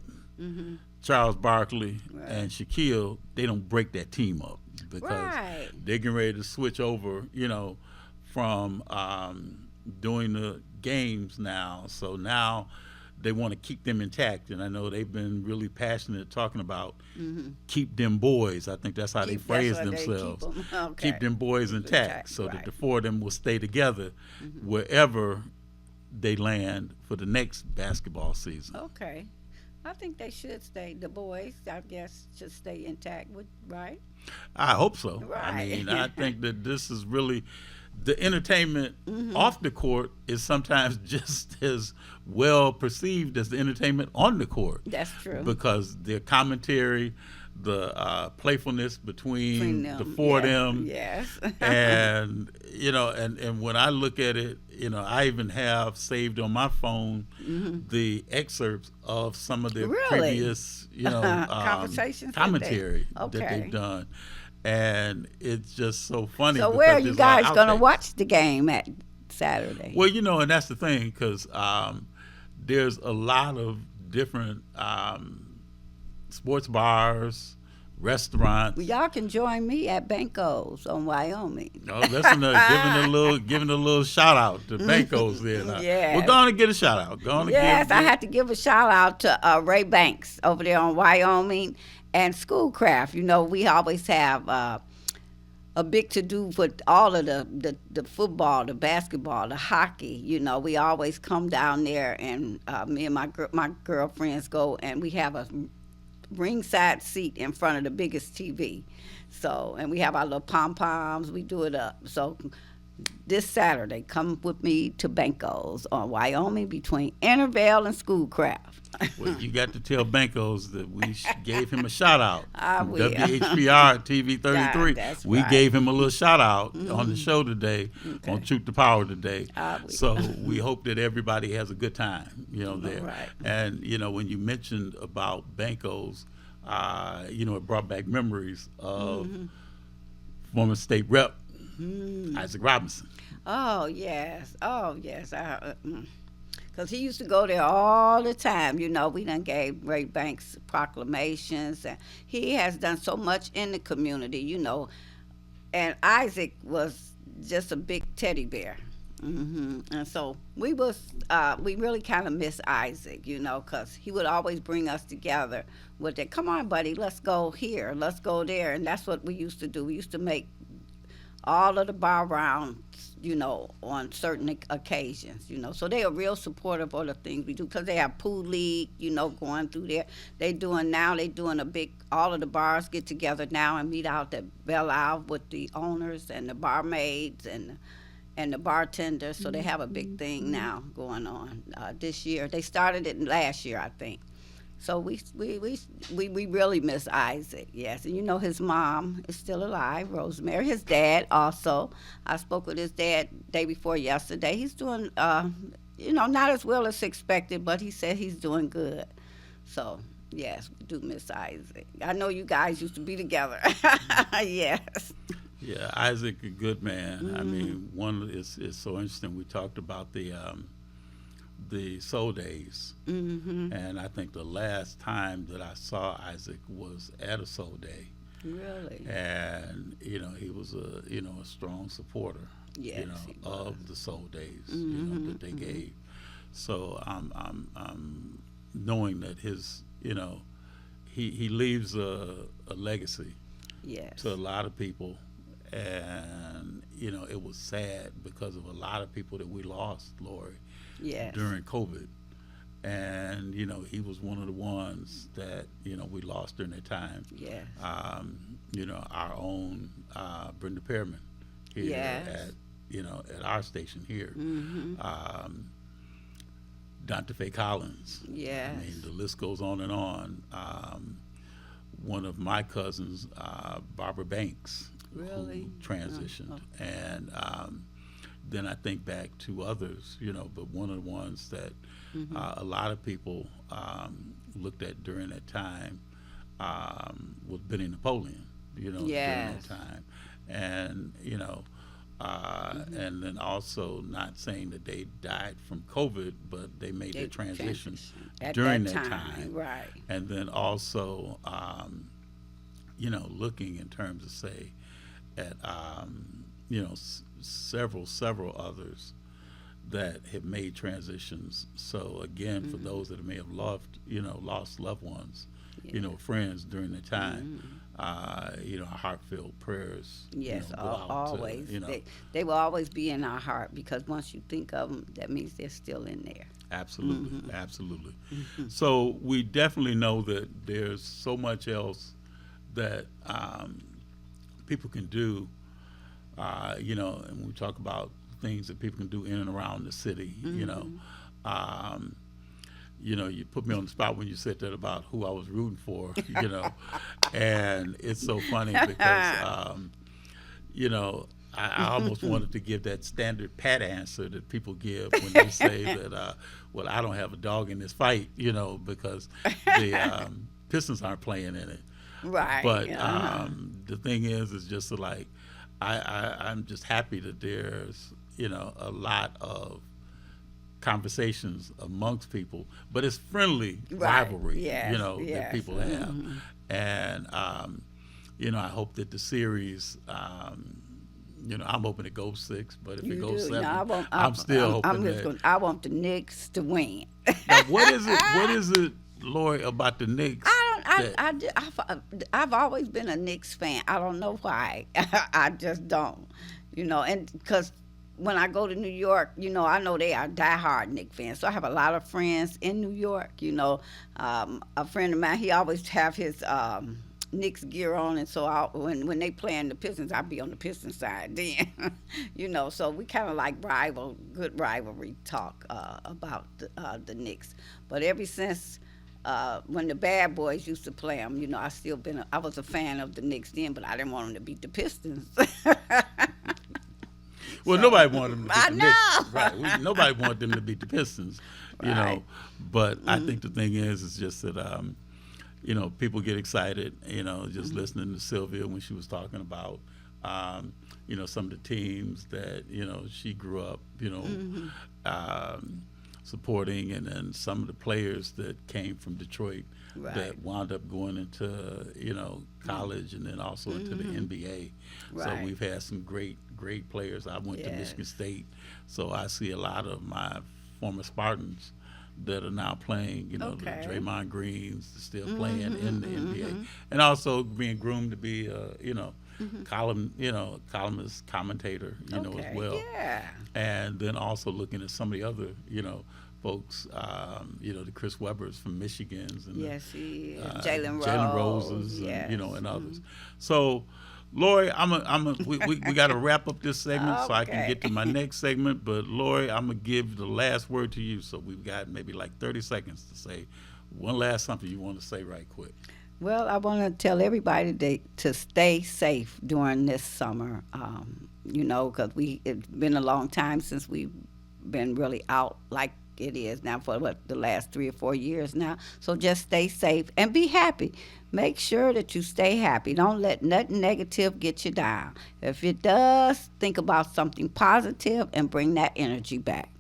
Charles Barkley, and Shaquille, they don't break that team up because Right. they're getting ready to switch over, you know, from doing the games now. So now they want to keep them intact, and I know they've been really passionate talking about keep them boys. I think that's how they That's phrase what they keep themselves. 'em. Okay. Keep them boys intact, so that right. the 4 of them will stay together wherever they land for the next basketball season. Okay. I think they should stay. The boys, I guess, should stay intact, right? I hope so. I Right. mean, I think that this is really the entertainment off the court is sometimes just as well perceived as the entertainment on the court. That's true. Because their commentary, the playfulness between them, the 4 of them, Yes. and you know, and when I look at it, you know, I even have saved on my phone the excerpts of some of their Really? previous, you know, Conversations that commentary they- okay. that they've done, and it's just so funny. So because where are you there's a lot guys of going to outtakes. watch the game at Saturday? Well, you know, and that's the thing, because there's a lot of different sports bars, restaurants. Well, y'all can join me at Banco's on Wyoming. Oh, listen to giving a little shout out to Banco's there. Now. Yes. We're going to get a shout out. Going to Yes, give, I had to give a shout out to Ray Banks over there on Wyoming and Schoolcraft. You know, we always have a big to do with all of the football, the basketball, the hockey. You know, we always come down there, and me and my girlfriends go, and we have a ringside seat in front of the biggest TV. So, and we have our little pom-poms. We do it up. So this Saturday, come with me to Banco's on Wyoming between Intervale and Schoolcraft. Well, you got to tell Banco's that we gave him a shout out. I will. WHPR TV 33. That's we right. gave him a little shout out on the show today, on Truth to Power today. I will. So we hope that everybody has a good time, you know, there. Right. And, you know, when you mentioned about Banco's, you know, it brought back memories of former state rep Isaac Robinson. Oh, yes. Oh, yes. Because he used to go there all the time. You know, we done gave Ray Banks proclamations, and he has done so much in the community, you know. And Isaac was just a big teddy bear. And so we really kind of miss Isaac, you know, because he would always bring us together with that, come on, buddy, let's go here, let's go there. And that's what we used to do. We used to make all of the bar rounds, you know, on certain occasions, you know. So they are real supportive of the things we do because they have pool league, you know, going through there. They doing a big, all of the bars get together now and meet out at Belle Isle with the owners and the barmaids and the bartenders. So they have a big thing now going on this year. They started it last year, I think. So we really miss Isaac, yes. And you know his mom is still alive, Rosemary. His dad also. I spoke with his dad day before yesterday. He's doing, you know, not as well as expected, but he said he's doing good. So, yes, we do miss Isaac. I know you guys used to be together. Yes. Yeah, Isaac, a good man. I mean, it's so interesting. We talked about the Soul Days, and I think the last time that I saw Isaac was at a Soul Day. Really? And you know, he was a strong supporter, yes, you know, of the Soul Days, you know, that they gave. So I'm knowing that his, you know, he leaves a legacy, yes, to a lot of people. And you know, it was sad because of a lot of people that we lost, Lori, yes, during COVID. And you know, he was one of the ones that, you know, we lost during that time. Yes. You know, our own Brenda Pearman here, yes, at our station here. Dr. Faye Collins. Yes. I mean, the list goes on and on. One of my cousins, Barbara Banks, really? who transitioned. And then I think back to others, you know, but one of the ones that a lot of people looked at during that time was Benny Napoleon, you know, yes, during that time. And, you know, and then also not saying that they died from COVID, but they made their transition during that time. Right. And then also, you know, looking in terms of, say, at, you know, several others that have made transitions. So again, for those that may have lost loved ones, you know, friends during the time, you know, our heartfelt prayers. Yes, you know, go out always. to, you know, they will always be in our heart, because once you think of them, that means they're still in there. Absolutely, absolutely. So we definitely know that there's so much else that people can do, you know, and when we talk about things that people can do in and around the city, you know. You know, you put me on the spot when you said that about who I was rooting for, you know, and it's so funny because, you know, I almost wanted to give that standard pat answer that people give when they say that, well, I don't have a dog in this fight, you know, because the Pistons aren't playing in it. Right. But the thing is just like, I'm just happy that there's, you know, a lot of conversations amongst people, but it's friendly rivalry, yes, you know, yes, that people have. And, you know, I hope that the series, you know, I'm hoping it goes 6, but if it goes 7, no, I'm still hoping that. I want the Knicks to win. Now, what is it, Lori, about the Knicks? I've always been a Knicks fan. I don't know why. I just don't, you know, and because when I go to New York, you know, I know they are diehard Knicks fans. So I have a lot of friends in New York, you know. A friend of mine, he always have his Knicks gear on, and so when they playing the Pistons, I'll be on the Pistons side then, you know. So we kind of like good rivalry talk about the Knicks. But ever since when the Bad Boys used to play them, you know, I was a fan of the Knicks then, but I didn't want them to beat the Pistons. Well, nobody wanted them to beat the Knicks. Right. Nobody wanted them to beat the Pistons, you know. But I think the thing is just that, you know, people get excited, you know, just listening to Sylvia when she was talking about, you know, some of the teams that, you know, she grew up, you know, supporting, and then some of the players that came from Detroit that Right. wound up going into, college and then also into the NBA. So Right. we've had some great players. I went to Michigan Yes. State, so I see a lot of my former Spartans that are now playing, the Okay. Draymond Greens still playing in the NBA, and also being groomed to be, columnist, commentator, as Okay, well. yeah. And then also looking at some of the other, folks, the Chris Webbers from Michigans and Yes, he is. Jalen Jalen Roses, yes. and others. So, Lori, we got to wrap up this segment so I can Okay. get to my next segment. But Lori, I'm gonna give the last word to you. So we've got maybe like 30 seconds to say one last something you want to say right quick. Well, I want to tell everybody to stay safe during this summer, because it's been a long time since we've been really out like it is now for the last 3 or 4 years now. So just stay safe and be happy. Make sure that you stay happy. Don't let nothing negative get you down. If it does, think about something positive and bring that energy back.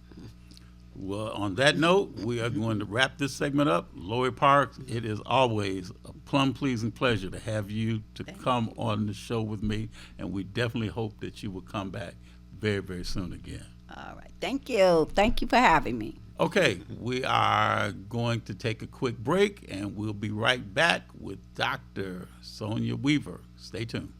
Well, on that note, we are going to wrap this segment up. Lori Parks, it is always a plum-pleasing pleasure to have you to come on the show with me, and we definitely hope that you will come back very, very soon again. All right. Thank you. Thank you for having me. Okay, we are going to take a quick break, and we'll be right back with Dr. Sonia Weaver. Stay tuned.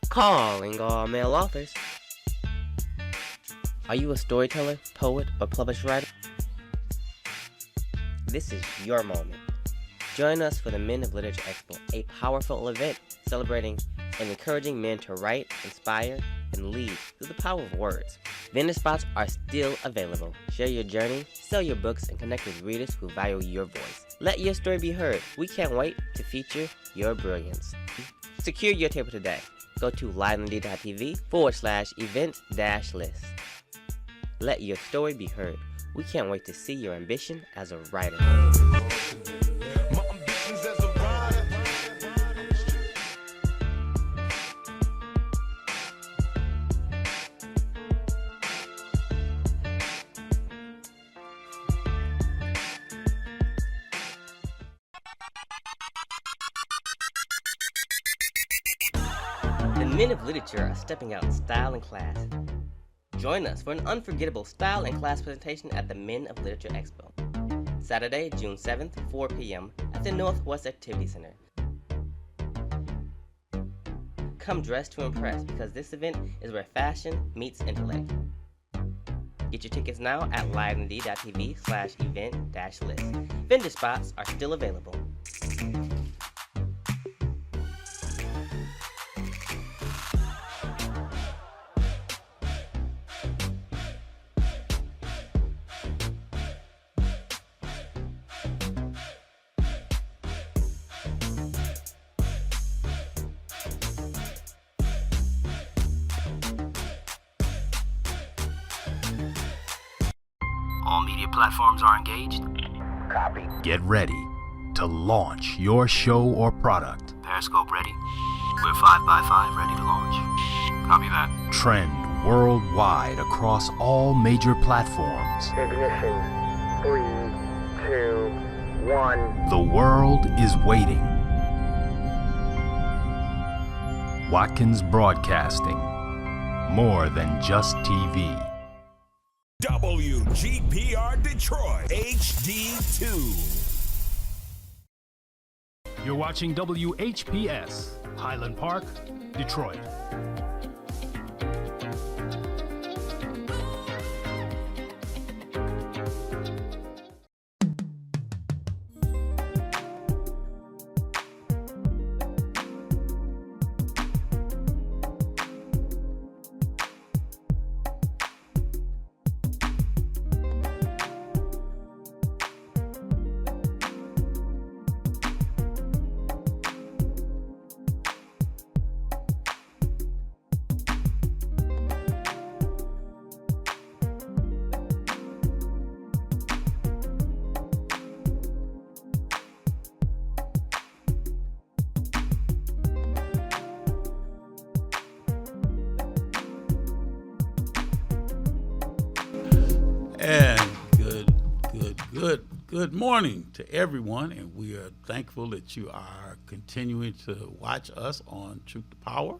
Calling all male authors. Are you a storyteller, poet, or published writer? This is your moment. Join us for the Men of Literature Expo, a powerful event celebrating and encouraging men to write, inspire, and lead through the power of words. Vendor spots are still available. Share your journey, sell your books, and connect with readers who value your voice. Let your story be heard. We can't wait to feature your brilliance. Secure your table today. Go to liveandD.tv/event-list. Let your story be heard. We can't wait to see your ambition as a writer. The men of literature are stepping out in style and class. Join us for an unforgettable style and class presentation at the Men of Literature Expo. Saturday, June 7th, 4 p.m. at the Northwest Activity Center. Come dressed to impress because this event is where fashion meets intellect. Get your tickets now at liveandD.tv/event-list. Vendor spots are still available. All media platforms are engaged. Copy. Get ready to launch your show or product. Periscope ready. We're 5x5 ready to launch. Copy that. Trend worldwide across all major platforms. Ignition. 3, 2, 1. The world is waiting. Watkins Broadcasting. More than just TV. WGPR Detroit HD2. You're watching WHPS, Highland Park, Detroit. And good morning to everyone, and we are thankful that you are continuing to watch us on Truth to Power.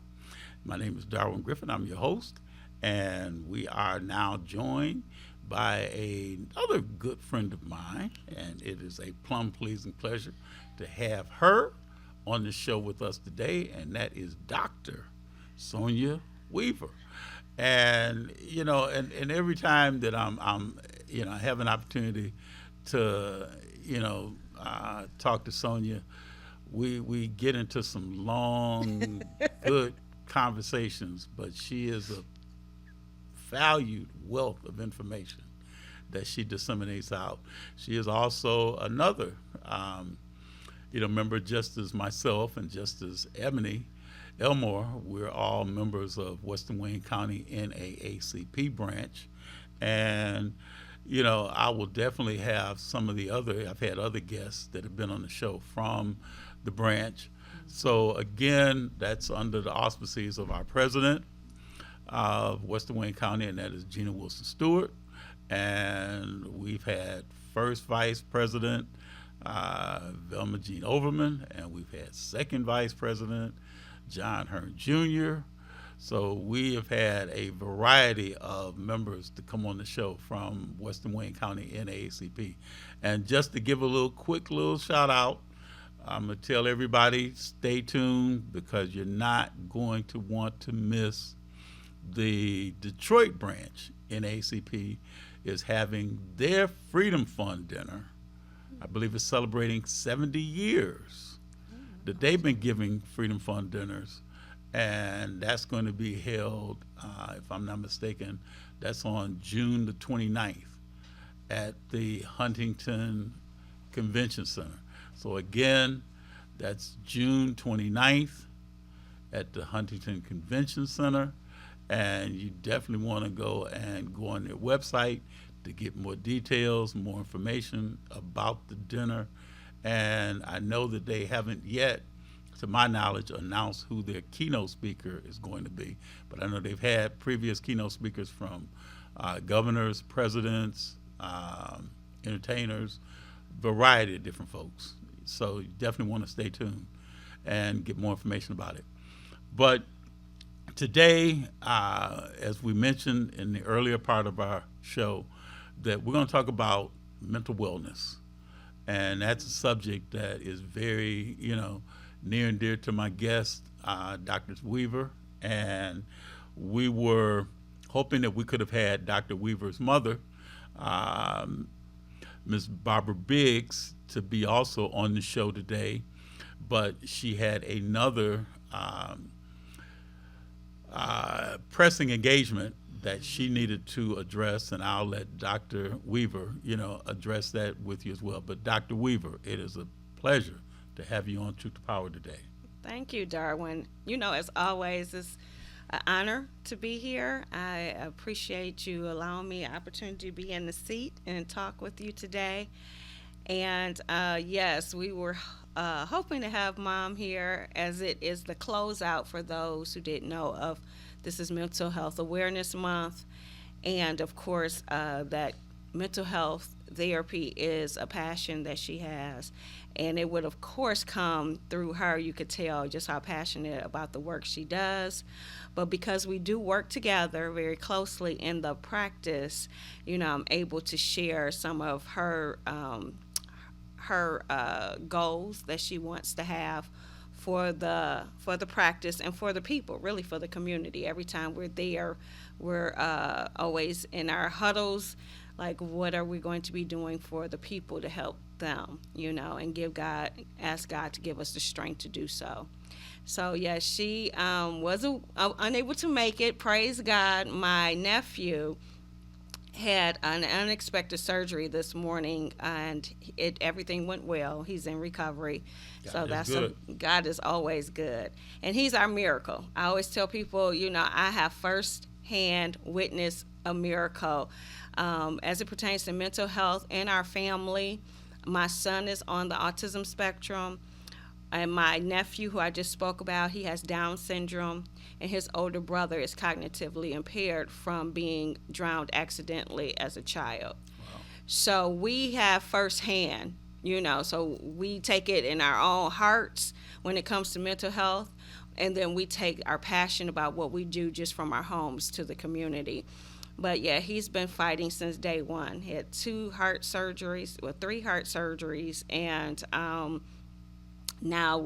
My name is Darwin Griffin. I'm your host, and we are now joined by another good friend of mine, and it is a plum-pleasing pleasure to have her on the show with us today, and that is Dr. Sonia Weaver. And and every time that I'm I have an opportunity to talk to Sonia, we get into some long good conversations, but she is a valued wealth of information that she disseminates out. She is also another member, just as myself and just as Ebony Elmore. We're all members of Western Wayne County NAACP branch, and I will definitely have I've had other guests that have been on the show from the branch. So again, that's under the auspices of our president of Western Wayne County, and that is Gina Wilson Stewart. And we've had first vice president Velma Jean Overman, and we've had second vice president John Hearn Jr. So we have had a variety of members to come on the show from Western Wayne County NAACP. And just to give a quick little shout out, I'm going to tell everybody, stay tuned, because you're not going to want to miss the Detroit branch. NAACP is having their Freedom Fund dinner. I believe it's celebrating 70 years that they've been giving Freedom Fund dinners, and that's going to be held, if I'm not mistaken, that's on June the 29th at the Huntington Convention Center. So again, that's June 29th at the Huntington Convention Center, and you definitely want to go on their website to get more details, more information about the dinner. And I know that they haven't yet, to my knowledge, announced who their keynote speaker is going to be. But I know they've had previous keynote speakers from governors, presidents, entertainers, variety of different folks. So you definitely want to stay tuned and get more information about it. But today, as we mentioned in the earlier part of our show, that we're going to talk about mental wellness. And that's a subject that is very, near and dear to my guest, Dr. Weaver. And we were hoping that we could have had Dr. Weaver's mother, Ms. Barbara Biggs, to be also on the show today. But she had another pressing engagement that she needed to address, and I'll let Dr. Weaver, address that with you as well. But Dr. Weaver, it is a pleasure to have you on Truth to Power today. Thank you, Darwin. As always, it's an honor to be here. I appreciate you allowing me an opportunity to be in the seat and talk with you today. And yes, we were hoping to have Mom here, as it is the closeout for those who didn't know of. This is Mental Health Awareness Month, and of course, that mental health therapy is a passion that she has, and it would of course come through her. You could tell just how passionate about the work she does, but because we do work together very closely in the practice, I'm able to share some of her goals that she wants to have for the practice and for the people, really for the community. Every time we're there, we're always in our huddles, like, what are we going to be doing for the people to help them, and ask God to give us the strength to do so. So yeah, she was unable to make it. Praise God. My nephew had an unexpected surgery this morning, and everything went well. He's in recovery. God is always good, and He's our miracle. I always tell people, I have first-hand witnessed a miracle as it pertains to mental health in our family. My son is on the autism spectrum, And my nephew, who I just spoke about, he has Down syndrome, and his older brother is cognitively impaired from being drowned accidentally as a child. Wow. So we have firsthand, so we take it in our own hearts when it comes to mental health, and then we take our passion about what we do just from our homes to the community. But yeah, he's been fighting since day one. He had 3 heart surgeries, and now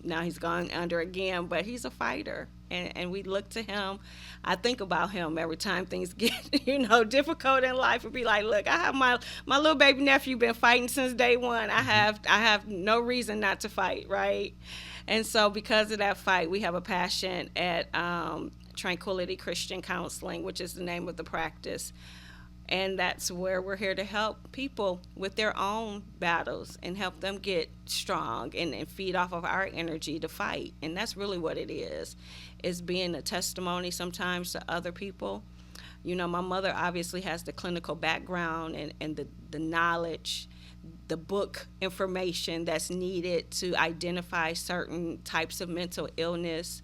now he's gone under again, but he's a fighter, and we look to him. I think about him every time things get difficult in life, and be like, look, I have my little baby nephew been fighting since day one. I have no reason not to fight, right? And so because of that fight, we have a passion at Tranquility Christian Counseling, which is the name of the practice. And that's where we're here to help people with their own battles and help them get strong and feed off of our energy to fight. And that's really what it is being a testimony sometimes to other people. My mother obviously has the clinical background and the knowledge, the book information that's needed to identify certain types of mental illness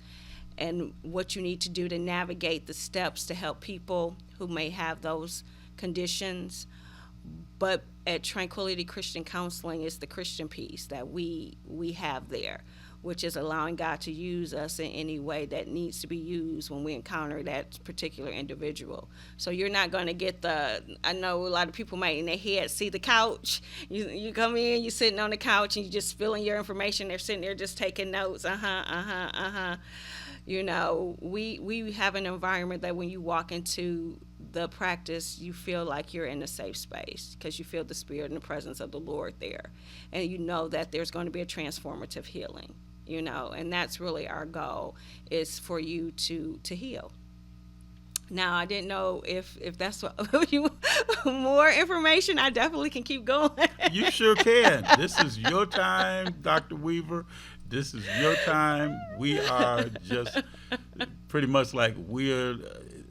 and what you need to do to navigate the steps to help people who may have those conditions. But at Tranquility Christian Counseling, it's the Christian piece that we have there, which is allowing God to use us in any way that needs to be used when we encounter that particular individual. So you're not going to get I know a lot of people might in their head see the couch. You come in, you're sitting on the couch, and you're just filling your information. They're sitting there just taking notes. We have an environment that when you walk into the practice, you feel like you're in a safe space because you feel the spirit and the presence of the Lord there. And you know that there's going to be a transformative healing, and that's really our goal, is for you to heal. Now, I didn't know if that's what you more information. I definitely can keep going. You sure can. This is your time, Dr. Weaver. This is your time. We are just pretty much like we're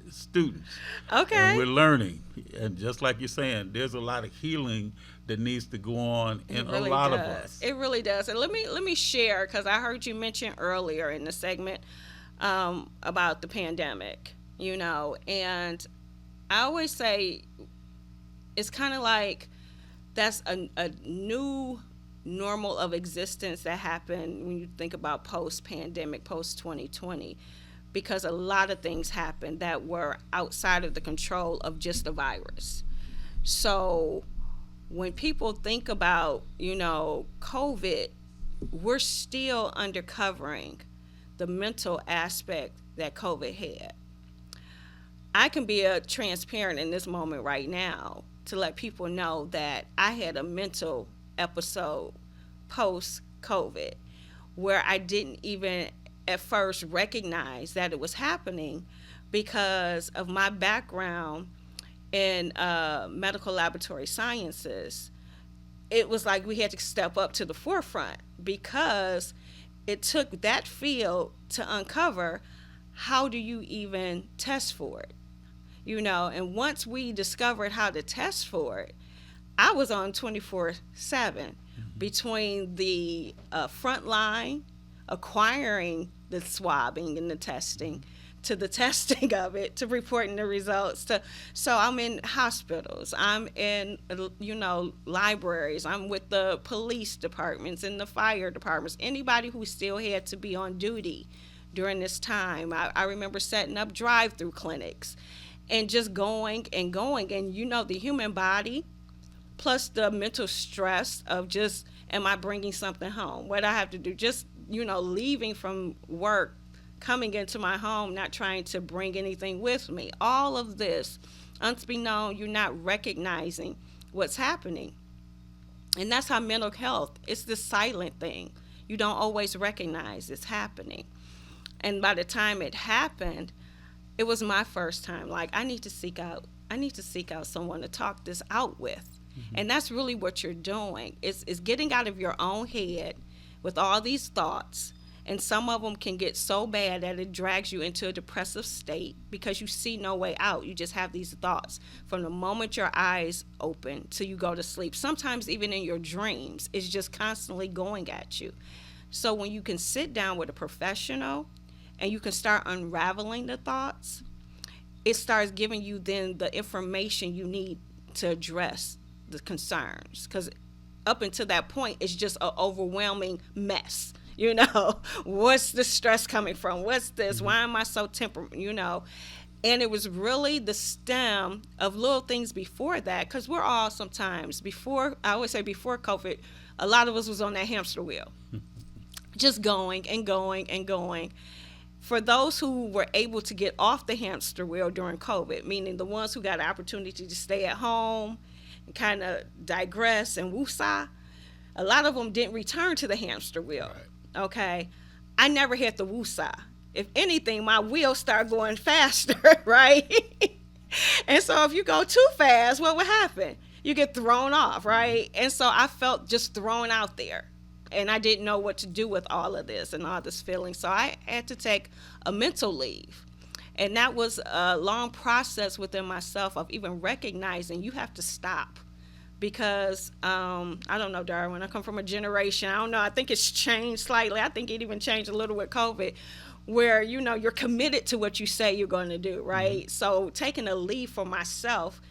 students. Okay. And we're learning. And just like you're saying, there's a lot of healing that needs to go on in a lot of us. It really does. And let me share, because I heard you mention earlier in the segment about the pandemic, and I always say it's kind of like that's a new normal of existence that happened when you think about post-pandemic, post-2020, because a lot of things happened that were outside of the control of just a virus. So when people think about, COVID, we're still uncovering the mental aspect that COVID had. I can be transparent in this moment right now to let people know that I had a mental episode post-COVID where I didn't even at first recognize that it was happening because of my background in medical laboratory sciences. It was like we had to step up to the forefront because it took that field to uncover how do you even test for it, and once we discovered how to test for it, I was on 24/7 between the front line, acquiring the swabbing and the testing, to the testing of it, to reporting the results. So I'm in hospitals, I'm in libraries, I'm with the police departments and the fire departments, anybody who still had to be on duty during this time. I remember setting up drive-through clinics and just going and the human body, plus the mental stress of just, am I bringing something home? What I have to do, just, leaving from work, coming into my home, not trying to bring anything with me. All of this, unbeknown, you're not recognizing what's happening. And that's how mental health, it's the silent thing. You don't always recognize it's happening. And by the time it happened, it was my first time. Like, I need to seek out someone to talk this out with. Mm-hmm. And that's really what you're doing. It's getting out of your own head with all these thoughts. And some of them can get so bad that it drags you into a depressive state because you see no way out. You just have these thoughts from the moment your eyes open till you go to sleep. Sometimes even in your dreams, it's just constantly going at you. So when you can sit down with a professional and you can start unraveling the thoughts, it starts giving you then the information you need to address the concerns. Because up until that point, it's just an overwhelming mess. What's the stress coming from? What's this? Why am I so temperamental? And it was really the stem of little things before that, because we're all sometimes, I always say before COVID, a lot of us was on that hamster wheel, just going and going and going. For those who were able to get off the hamster wheel during COVID, meaning the ones who got an opportunity to stay at home and kind of digress and woosah, a lot of them didn't return to the hamster wheel. Right. Okay, I never hit the woosah. If anything, my wheels start going faster, right? And so if you go too fast, what would happen? You get thrown off, right? And so I felt just thrown out there. And I didn't know what to do with all of this and all this feeling. So I had to take a mental leave. And that was a long process within myself of even recognizing you have to stop. Because, I don't know, Darwin, I come from a generation, I don't know, I think it's changed slightly. I think it even changed a little with COVID, where, you're committed to what you say you're going to do, right? Mm-hmm. So taking a leave for myself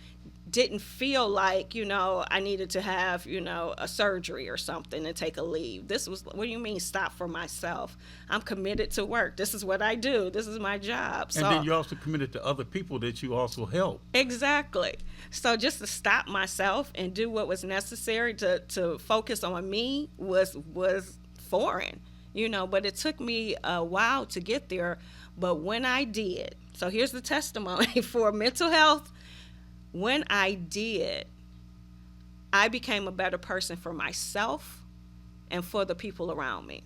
didn't feel like, I needed to have, a surgery or something and take a leave. This was, what do you mean stop for myself? I'm committed to work. This is what I do. This is my job. And then you're also committed to other people that you also help. Exactly. So just to stop myself and do what was necessary to focus on me was foreign, but it took me a while to get there. But when I did, so here's the testimony for mental health. When I did, I became a better person for myself and for the people around me.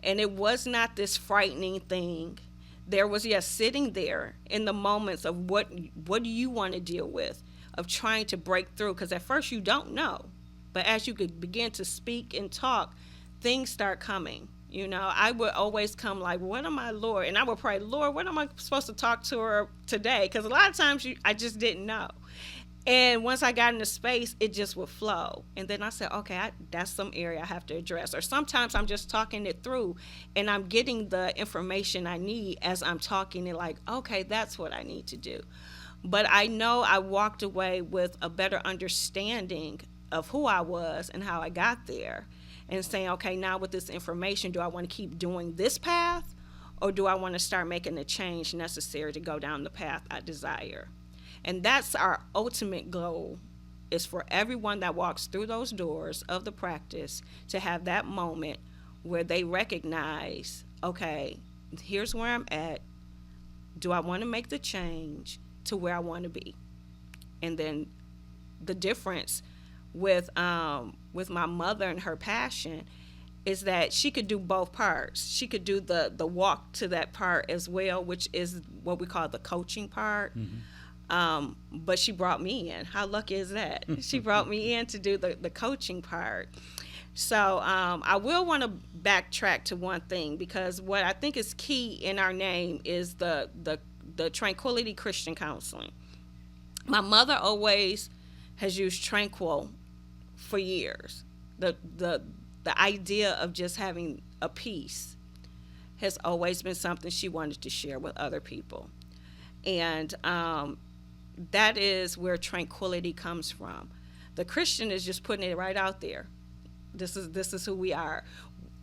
And it was not this frightening thing. There was, sitting there in the moments of what do you want to deal with, of trying to break through, because at first you don't know. But as you could begin to speak and talk, things start coming. I would always come like, what am I, Lord? And I would pray, Lord, what am I supposed to talk to her today? Because a lot of times I just didn't know. And once I got into space, it just would flow. And then I said, okay, that's some area I have to address. Or sometimes I'm just talking it through and I'm getting the information I need as I'm talking it, like, okay, that's what I need to do. But I know I walked away with a better understanding of who I was and how I got there. And saying, okay, now with this information, do I want to keep doing this path, or do I want to start making the change necessary to go down the path I desire? And that's our ultimate goal, is for everyone that walks through those doors of the practice to have that moment where they recognize, okay, here's where I'm at. Do I want to make the change to where I want to be? And then the difference with my mother and her passion is that she could do both parts. She could do the walk to that part as well, which is what we call the coaching part. Mm-hmm. But she brought me in. How lucky is that? She brought me in to do the coaching part. So I will want to backtrack to one thing, because what I think is key in our name is the Tranquility Christian Counseling. My mother always has used Tranquil for years. The idea of just having a peace has always been something she wanted to share with other people. And that is where tranquility comes from. The Christian is just putting it right out there. This is who we are.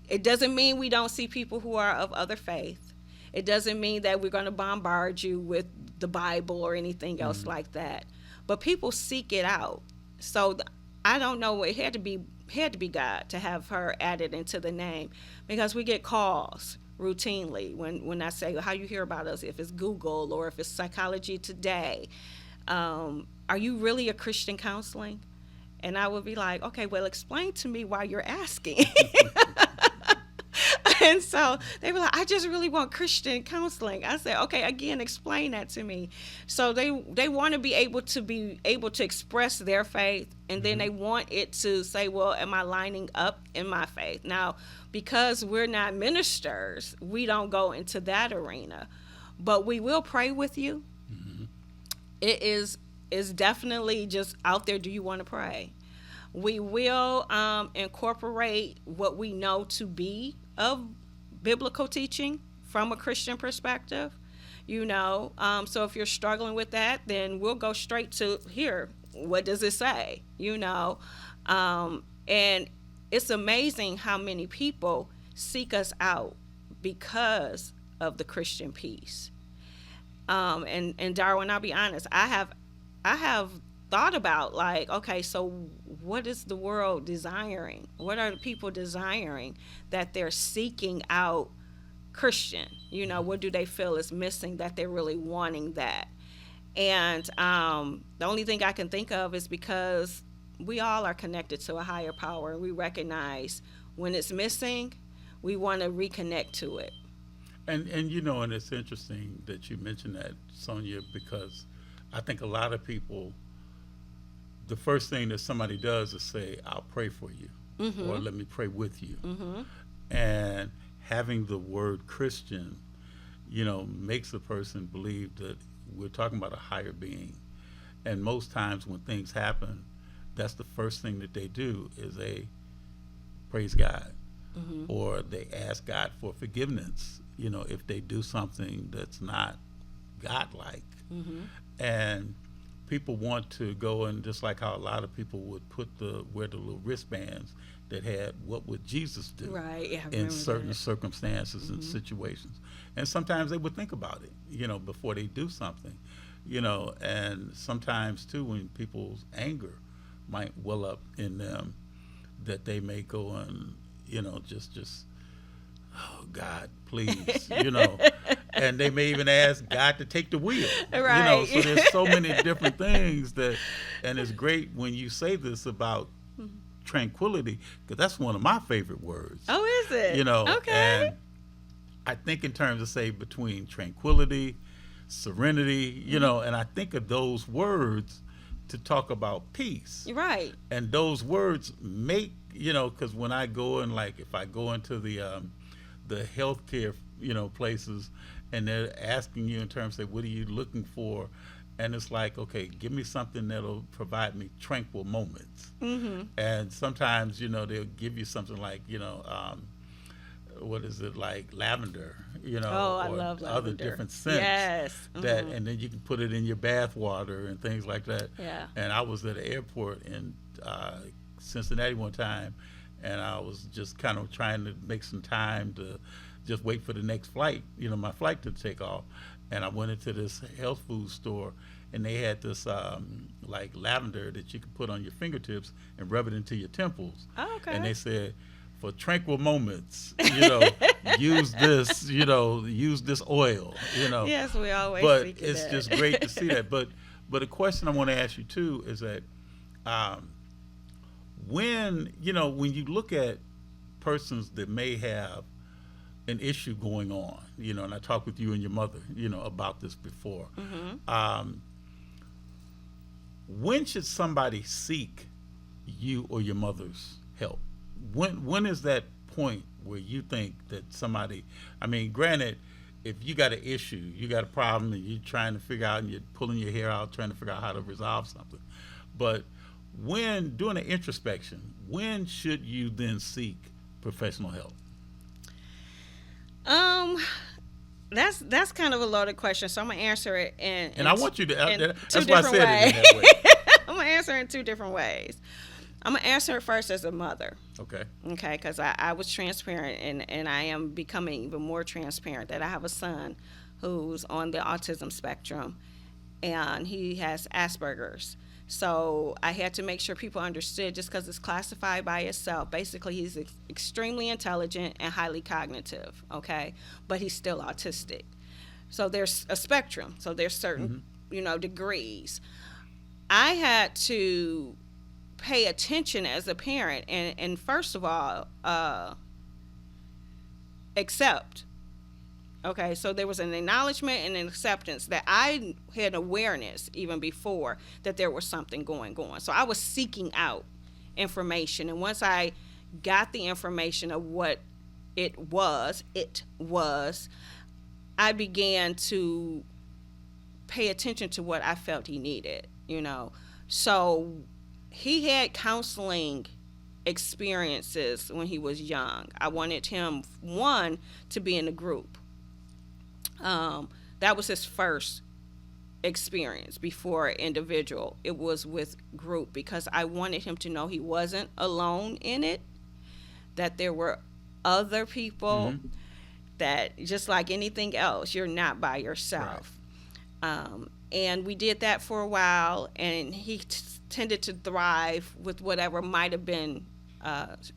It doesn't mean we don't see people who are of other faith. It doesn't mean that we're going to bombard you with the Bible or anything else like that. But people seek it out. So I don't know, it had to be God to have her added into the name, because we get calls routinely when I say, how you hear about us, if it's Google or if it's Psychology Today, are you really a Christian counseling? And I would be like, okay, well, explain to me why you're asking. And so they were like, I just really want Christian counseling. I said, okay, again, explain that to me. So they want to be able to express their faith, and then they want it to say, well, am I lining up in my faith? Now, because we're not ministers, we don't go into that arena, but we will pray with you. Mm-hmm. It is definitely just out there. Do you want to pray? We will incorporate what we know to be of biblical teaching from a Christian perspective. So if you're struggling with that, then we'll go straight to here. What does it say? And it's amazing how many people seek us out because of the Christian piece. And Darwin, I'll be honest, I have thought about, like, okay, so what is the world desiring? What are the people desiring that they're seeking out Christian? What do they feel is missing that they're really wanting that? And the only thing I can think of is because we all are connected to a higher power, and we recognize when it's missing, we want to reconnect to it. And and it's interesting that you mentioned that, Sonia, because I think a lot of people, the first thing that somebody does is say, I'll pray for you, Mm-hmm. or let me pray with you. Mm-hmm. And having the word Christian, makes a person believe that we're talking about a higher being. And most times when things happen, that's the first thing that they do is they praise God, Mm-hmm. or they ask God for forgiveness, if they do something that's not God-like. Mm-hmm. And people want to go, and just like how a lot of people would wear the little wristbands that had what would Jesus do, Right, yeah, I in remember certain that. circumstances Mm-hmm. and situations. And sometimes they would think about it, before they do something, and sometimes too when people's anger might well up in them, that they may go and, just, oh God, please, and they may even ask God to take the wheel, Right. So there's so many different things and it's great when you say this about tranquility, because that's one of my favorite words. Oh, is it? Okay. And I think in terms of, say, between tranquility, serenity, and I think of those words to talk about peace. Right. And those words make, because when I go and, like, if I go into the healthcare, places, and they're asking you in terms of, what are you looking for? And it's like, okay, give me something that'll provide me tranquil moments. Mm-hmm. And sometimes, they'll give you something like, what is it, like lavender, Oh, I or love other lavender. different scents. Yes. That, Mhm. and then you can put it in your bath water and things like that. Yeah. And I was at an airport in Cincinnati one time, and I was just kind of trying to make some time to just wait for the next flight, my flight to take off. And I went into this health food store, and they had this like lavender that you could put on your fingertips and rub it into your temples. Oh, okay. And they said, for tranquil moments, use this, use this oil, Yes, we always But seek it's that. just great to see that. But a question I want to ask you too is that when you look at persons that may have an issue going on, and I talked with you and your mother, about this before. Mm-hmm. When should somebody seek you or your mother's help? When is that point where you think that somebody, I mean, granted, if you got an issue, you got a problem, and you're trying to figure out, and you're pulling your hair out, trying to figure out how to resolve something. But when doing an introspection, when should you then seek professional help? That's kind of a loaded question, so I'm gonna answer it in I want you to. in That's two why I different said ways. it in that way. I'm gonna answer it in two different ways. I'm gonna answer it first as a mother. Okay. Okay, because I was transparent, and I am becoming even more transparent that I have a son who's on the autism spectrum, and he has Asperger's. So I had to make sure people understood, just because it's classified by itself, basically he's extremely intelligent and highly cognitive, okay? But he's still autistic. So there's a spectrum. So there's certain, degrees. I had to pay attention as a parent and first of all, accept. Okay, so there was an acknowledgement and an acceptance that I had awareness even before that there was something going on. So I was seeking out information, and once I got the information of what it was, I began to pay attention to what I felt he needed, So he had counseling experiences when he was young. I wanted him, one, to be in a group. That was his first experience before individual. It was with group, because I wanted him to know he wasn't alone in it, that there were other people, that just like anything else, you're not by yourself. Right. And we did that for a while, and he tended to thrive with whatever might have been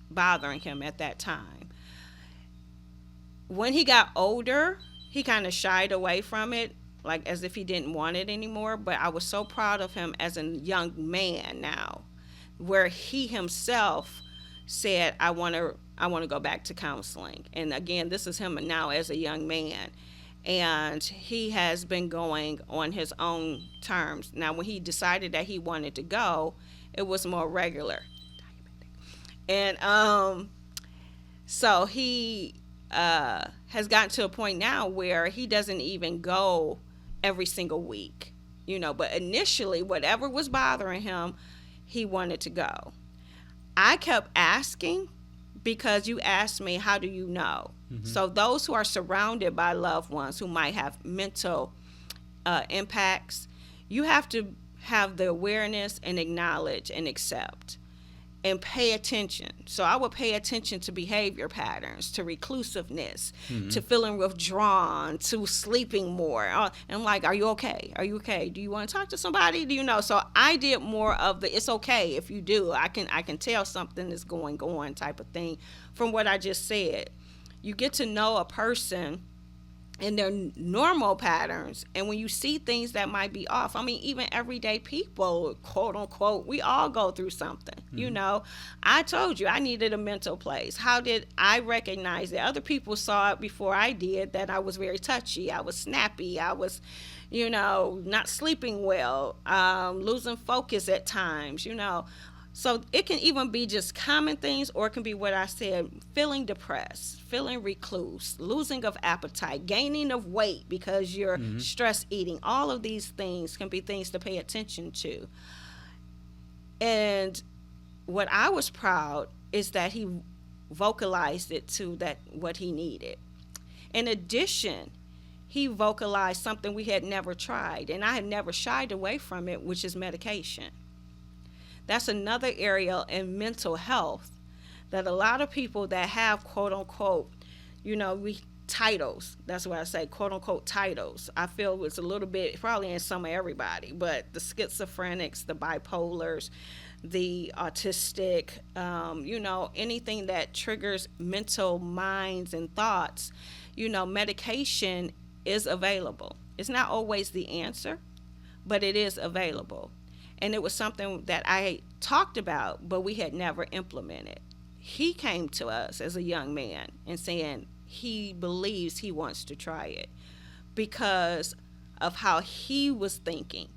bothering him at that time. When he got older, he kind of shied away from it, like as if he didn't want it anymore. But I was so proud of him as a young man now, where he himself said, I want to go back to counseling. And again, this is him now as a young man. And he has been going on his own terms. Now, when he decided that he wanted to go, it was more regular. And so he has gotten to a point now where he doesn't even go every single week, but initially, whatever was bothering him, he wanted to go. I kept asking, because you asked me, how do you know? So those who are surrounded by loved ones who might have mental impacts, you have to have the awareness and acknowledge and accept and pay attention. So I would pay attention to behavior patterns, to reclusiveness, to feeling withdrawn, to sleeping more. And like, are you okay? Are you okay? Do you want to talk to somebody? Do you know? So I did more of the, it's okay if you do. I can tell something is going on type of thing from what I just said. You get to know a person and their normal patterns, and when you see things that might be off, I mean, even everyday people, quote unquote, we all go through something. I told you I needed a mental place. How did I recognize it? Other people saw it before I did, that I was very touchy, I was snappy, I was not sleeping well, losing focus at times, So it can even be just common things, or it can be what I said, feeling depressed, feeling recluse, losing of appetite, gaining of weight because you're stress eating. All of these things can be things to pay attention to. And what I was proud is that he vocalized it to that what he needed. In addition, he vocalized something we had never tried, and I had never shied away from it, which is medication. That's another area in mental health that a lot of people that have, quote unquote, titles, that's what I say, quote unquote titles, I feel it's a little bit, probably in some of everybody, but the schizophrenics, the bipolars, the autistic, anything that triggers mental minds and thoughts, medication is available. It's not always the answer, but it is available. And it was something that I talked about, but we had never implemented. He came to us as a young man and saying he believes he wants to try it because of how he was thinking.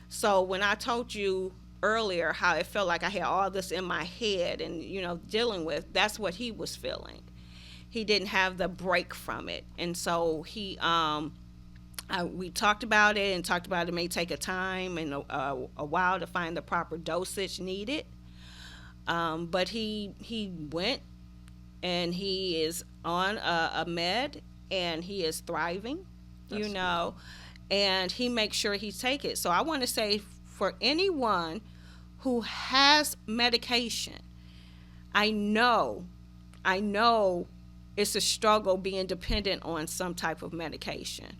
So when I told you earlier how it felt like I had all this in my head and, dealing with, that's what he was feeling. He didn't have the break from it. And so he, we talked about it and talked about it may take a time and a while to find the proper dosage needed. But he went and he is on a med and he is thriving, That's and he makes sure he take it. So I want to say for anyone who has medication, I know it's a struggle being dependent on some type of medication.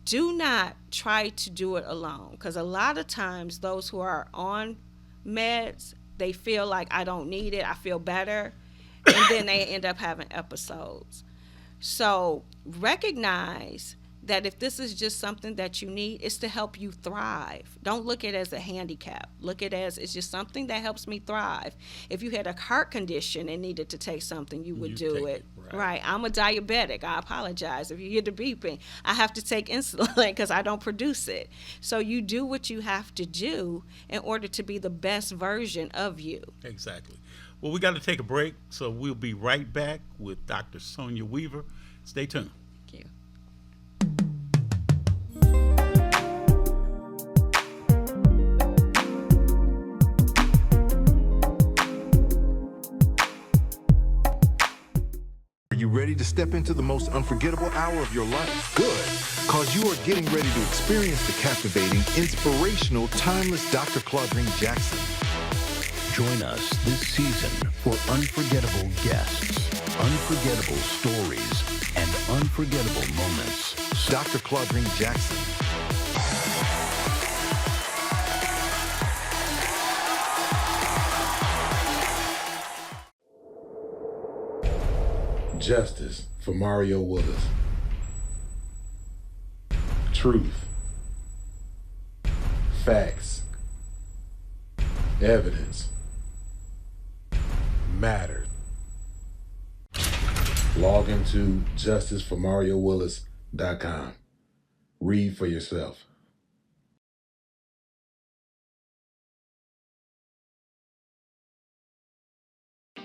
Do not try to do it alone, because a lot of times those who are on meds, they feel like I don't need it, I feel better, and then they end up having episodes. So recognize that if this is just something that you need, it's to help you thrive. Don't look at it as a handicap. Look at it as it's just something that helps me thrive. If you had a heart condition and needed to take something, you would do it. Right. I'm a diabetic. I apologize. If you hear the beeping, I have to take insulin because I don't produce it. So you do what you have to do in order to be the best version of you. Exactly. Well, we got to take a break, so we'll be right back with Dr. Sonia Weaver. Stay tuned. Thank you. ready to step into the most unforgettable hour of your life? Good, cause you are getting ready to experience the captivating, inspirational, timeless Dr. Claudine Jackson. Join us this season for unforgettable guests, unforgettable stories, and unforgettable moments. Dr. Claudine Jackson. Justice for Mario Willis. Truth. Facts. Evidence. Mattered. Log into justiceformariowillis.com. Read for yourself.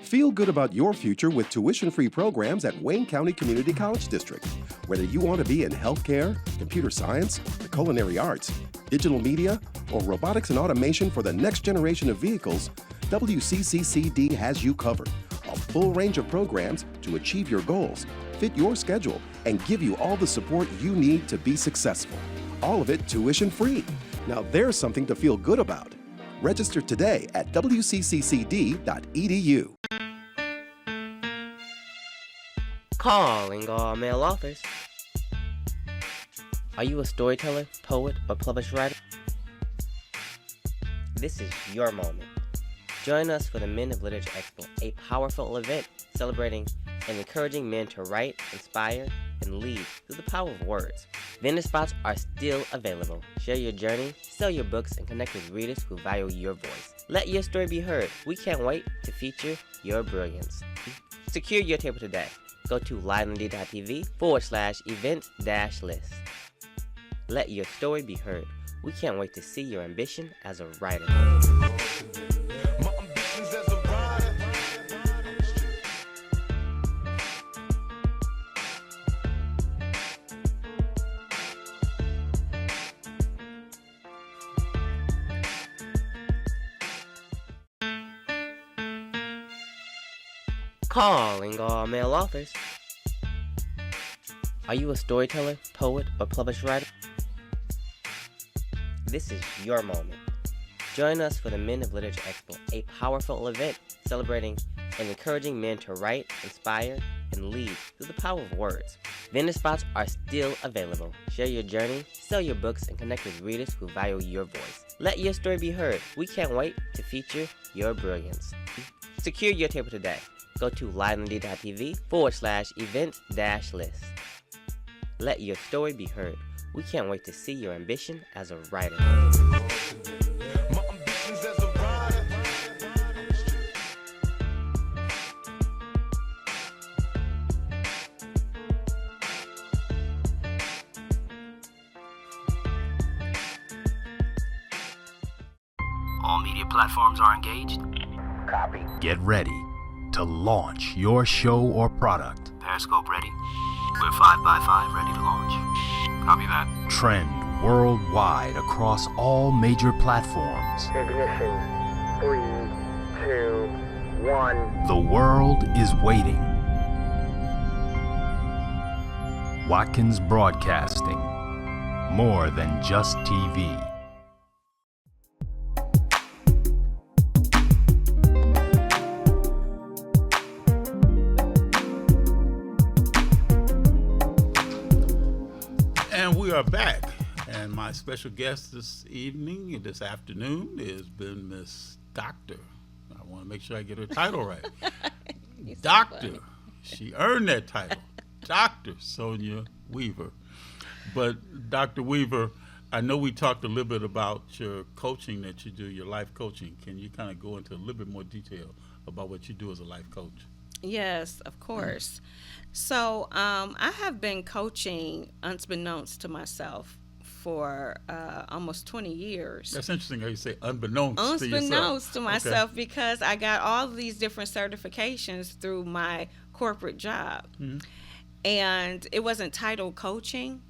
Feel good about your future with tuition-free programs at Wayne County Community College District. Whether you want to be in healthcare, computer science, the culinary arts, digital media, or robotics and automation for the next generation of vehicles, WCCCD has you covered. A full range of programs to achieve your goals, fit your schedule, and give you all the support you need to be successful. All of it tuition-free. Now there's something to feel good about. Register today at wcccd.edu. Calling all male authors. Are you a storyteller, poet, or published writer? This is your moment. Join us for the Men of Literature Expo, a powerful event celebrating and encouraging men to write, inspire, and lead through the power of words. Vendor spots are still available. Share your journey, sell your books, and connect with readers who value your voice. Let your story be heard. We can't wait to feature your brilliance. Secure your table today. Go to liveandD.tv/event-list. Let your story be heard. We can't wait to see your ambition as a writer. Calling all male authors. Are you a storyteller, poet, or published writer? This is your moment. Join us for the Men of Literature Expo, a powerful event celebrating and encouraging men to write, inspire, and lead through the power of words. Vendor spots are still available. Share your journey, sell your books, and connect with readers who value your voice. Let your story be heard. We can't wait to feature your brilliance. Secure your table today. Go to liveandD.tv/event-list. Let your story be heard. We can't wait to see your ambition as a writer. All media platforms are engaged. Copy. Get ready to launch your show or product. Periscope ready. We're 5x5 ready to launch. Copy that. Trend worldwide across all major platforms. Ignition. 3, 2, 1. The world is waiting. Watkins Broadcasting. More than just TV. We are back, and my special guest this evening, this afternoon, has been Miss Doctor. I want to make sure I get her title right. Doctor. So she earned that title. Dr. Sonia Weaver. But Dr. Weaver, I know we talked a little bit about your coaching that you do, your life coaching. Can you kind of go into a little bit more detail about what you do as a life coach? Yes, of course. So I have been coaching, unbeknownst to myself, for almost 20 years. That's interesting how you say unbeknownst to yourself. Unbeknownst to myself, okay. Because I got all of these different certifications through my corporate job. Mm-hmm. And it wasn't titled coaching,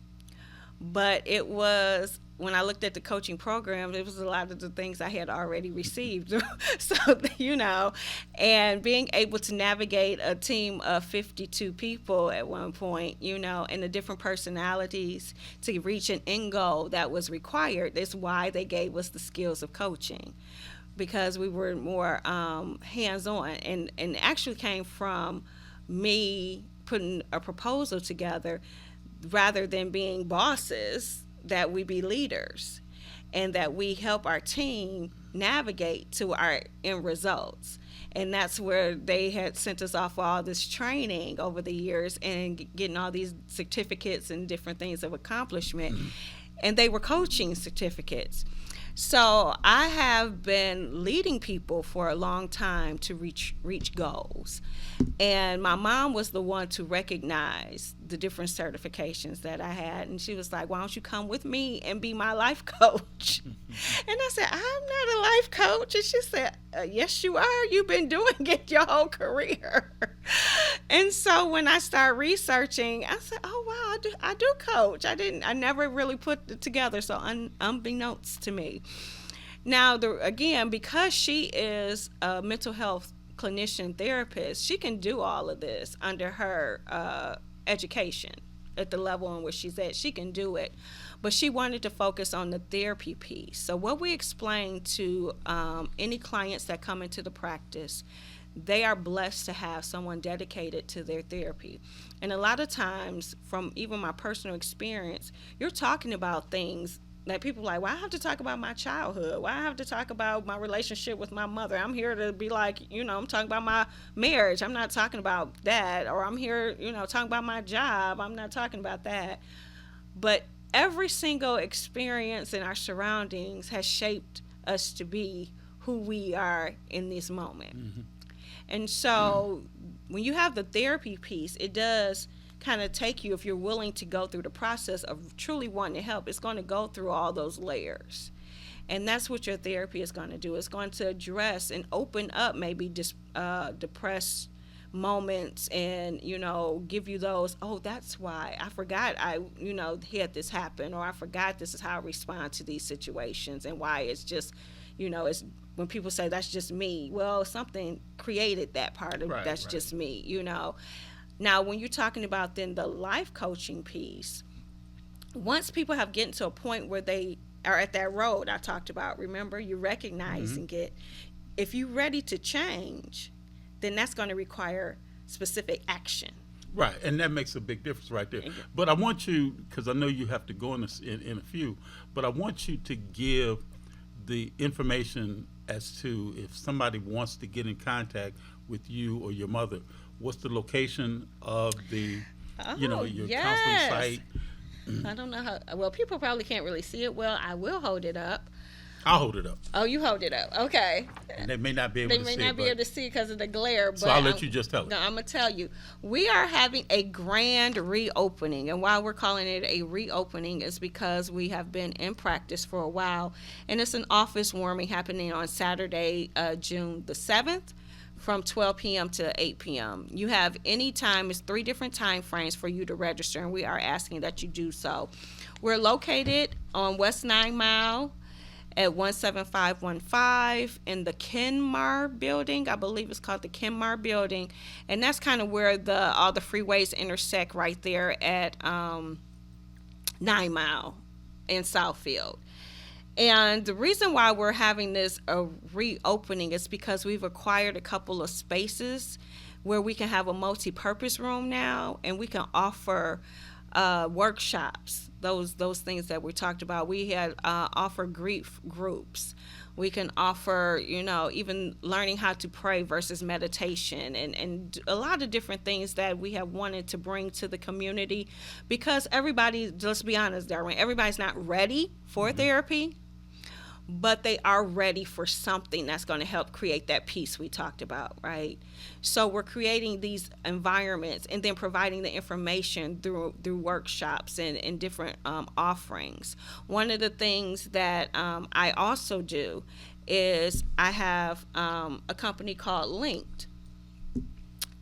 but it was when I looked at the coaching program, it was a lot of the things I had already received. So, and being able to navigate a team of 52 people at one point, and the different personalities to reach an end goal that was required is why they gave us the skills of coaching, because we were more hands-on, and actually came from me putting a proposal together rather than being bosses, that we be leaders and that we help our team navigate to our end results. And that's where they had sent us off for all this training over the years and getting all these certificates and different things of accomplishment. And they were coaching certificates. So I have been leading people for a long time to reach goals. And my mom was the one to recognize the different certifications that I had. And she was like, why don't you come with me and be my life coach? And I said, I'm not a life coach. And she said, yes, you are. You've been doing it your whole career. And so when I started researching, I said, oh, wow, I do coach. I never really put it together. So unbeknownst to me. Now, again, because she is a mental health clinician therapist, she can do all of this under her education at the level in which she's at. She can do it, but she wanted to focus on the therapy piece. So what we explain to any clients that come into the practice, they are blessed to have someone dedicated to their therapy. And a lot of times, from even my personal experience, you're talking about things that people are like, well, I have to talk about my childhood. Well, I have to talk about my relationship with my mother. I'm here to be like, I'm talking about my marriage. I'm not talking about that. Or I'm here, talking about my job. I'm not talking about that. But every single experience in our surroundings has shaped us to be who we are in this moment. Mm-hmm. And so when you have the therapy piece, it does kind of take you, if you're willing to go through the process of truly wanting to help, it's going to go through all those layers. And that's what your therapy is going to do. It's going to address and open up maybe depressed moments and, give you those, oh, that's why I forgot I had this happen, or I forgot this is how I respond to these situations, and why it's just, it's when people say that's just me. Well, something created that part of that's just me, Now, when you're talking about then the life coaching piece, once people have gotten to a point where they are at that road I talked about, remember, you're recognizing it. If you're ready to change, then that's going to require specific action. Right, and that makes a big difference right there. But I want you, because I know you have to go in a few, but I want you to give the information as to if somebody wants to get in contact with you or your mother. What's the location of the, your counseling site? I don't know how. Well, people probably can't really see it well. I will hold it up. I'll hold it up. Oh, you hold it up. Okay. And they may not be able to see it. They may not be able to see because of the glare. But so I'll let you just tell it. No, I'm going to tell you. We are having a grand reopening. And why we're calling it a reopening is because we have been in practice for a while. And it's an office warming happening on Saturday, June the 7th. From 12 p.m. to 8 p.m. You have any time, it's 3 different time frames for you to register, and we are asking that you do so. We're located on West 9 Mile at 17515 in the Kenmar building. I believe it's called the Kenmar building, and that's kind of where all the freeways intersect right there at 9 Mile in Southfield. And the reason why we're having this reopening is because we've acquired a couple of spaces where we can have a multi-purpose room now, and we can offer workshops, those things that we talked about. We had offer grief groups. We can offer, even learning how to pray versus meditation, and a lot of different things that we have wanted to bring to the community, because everybody, let's be honest, Darwin, everybody's not ready for therapy. But they are ready for something that's going to help create that peace we talked about, right? So we're creating these environments and then providing the information through workshops and different offerings. One of the things that I also do is I have a company called Linked.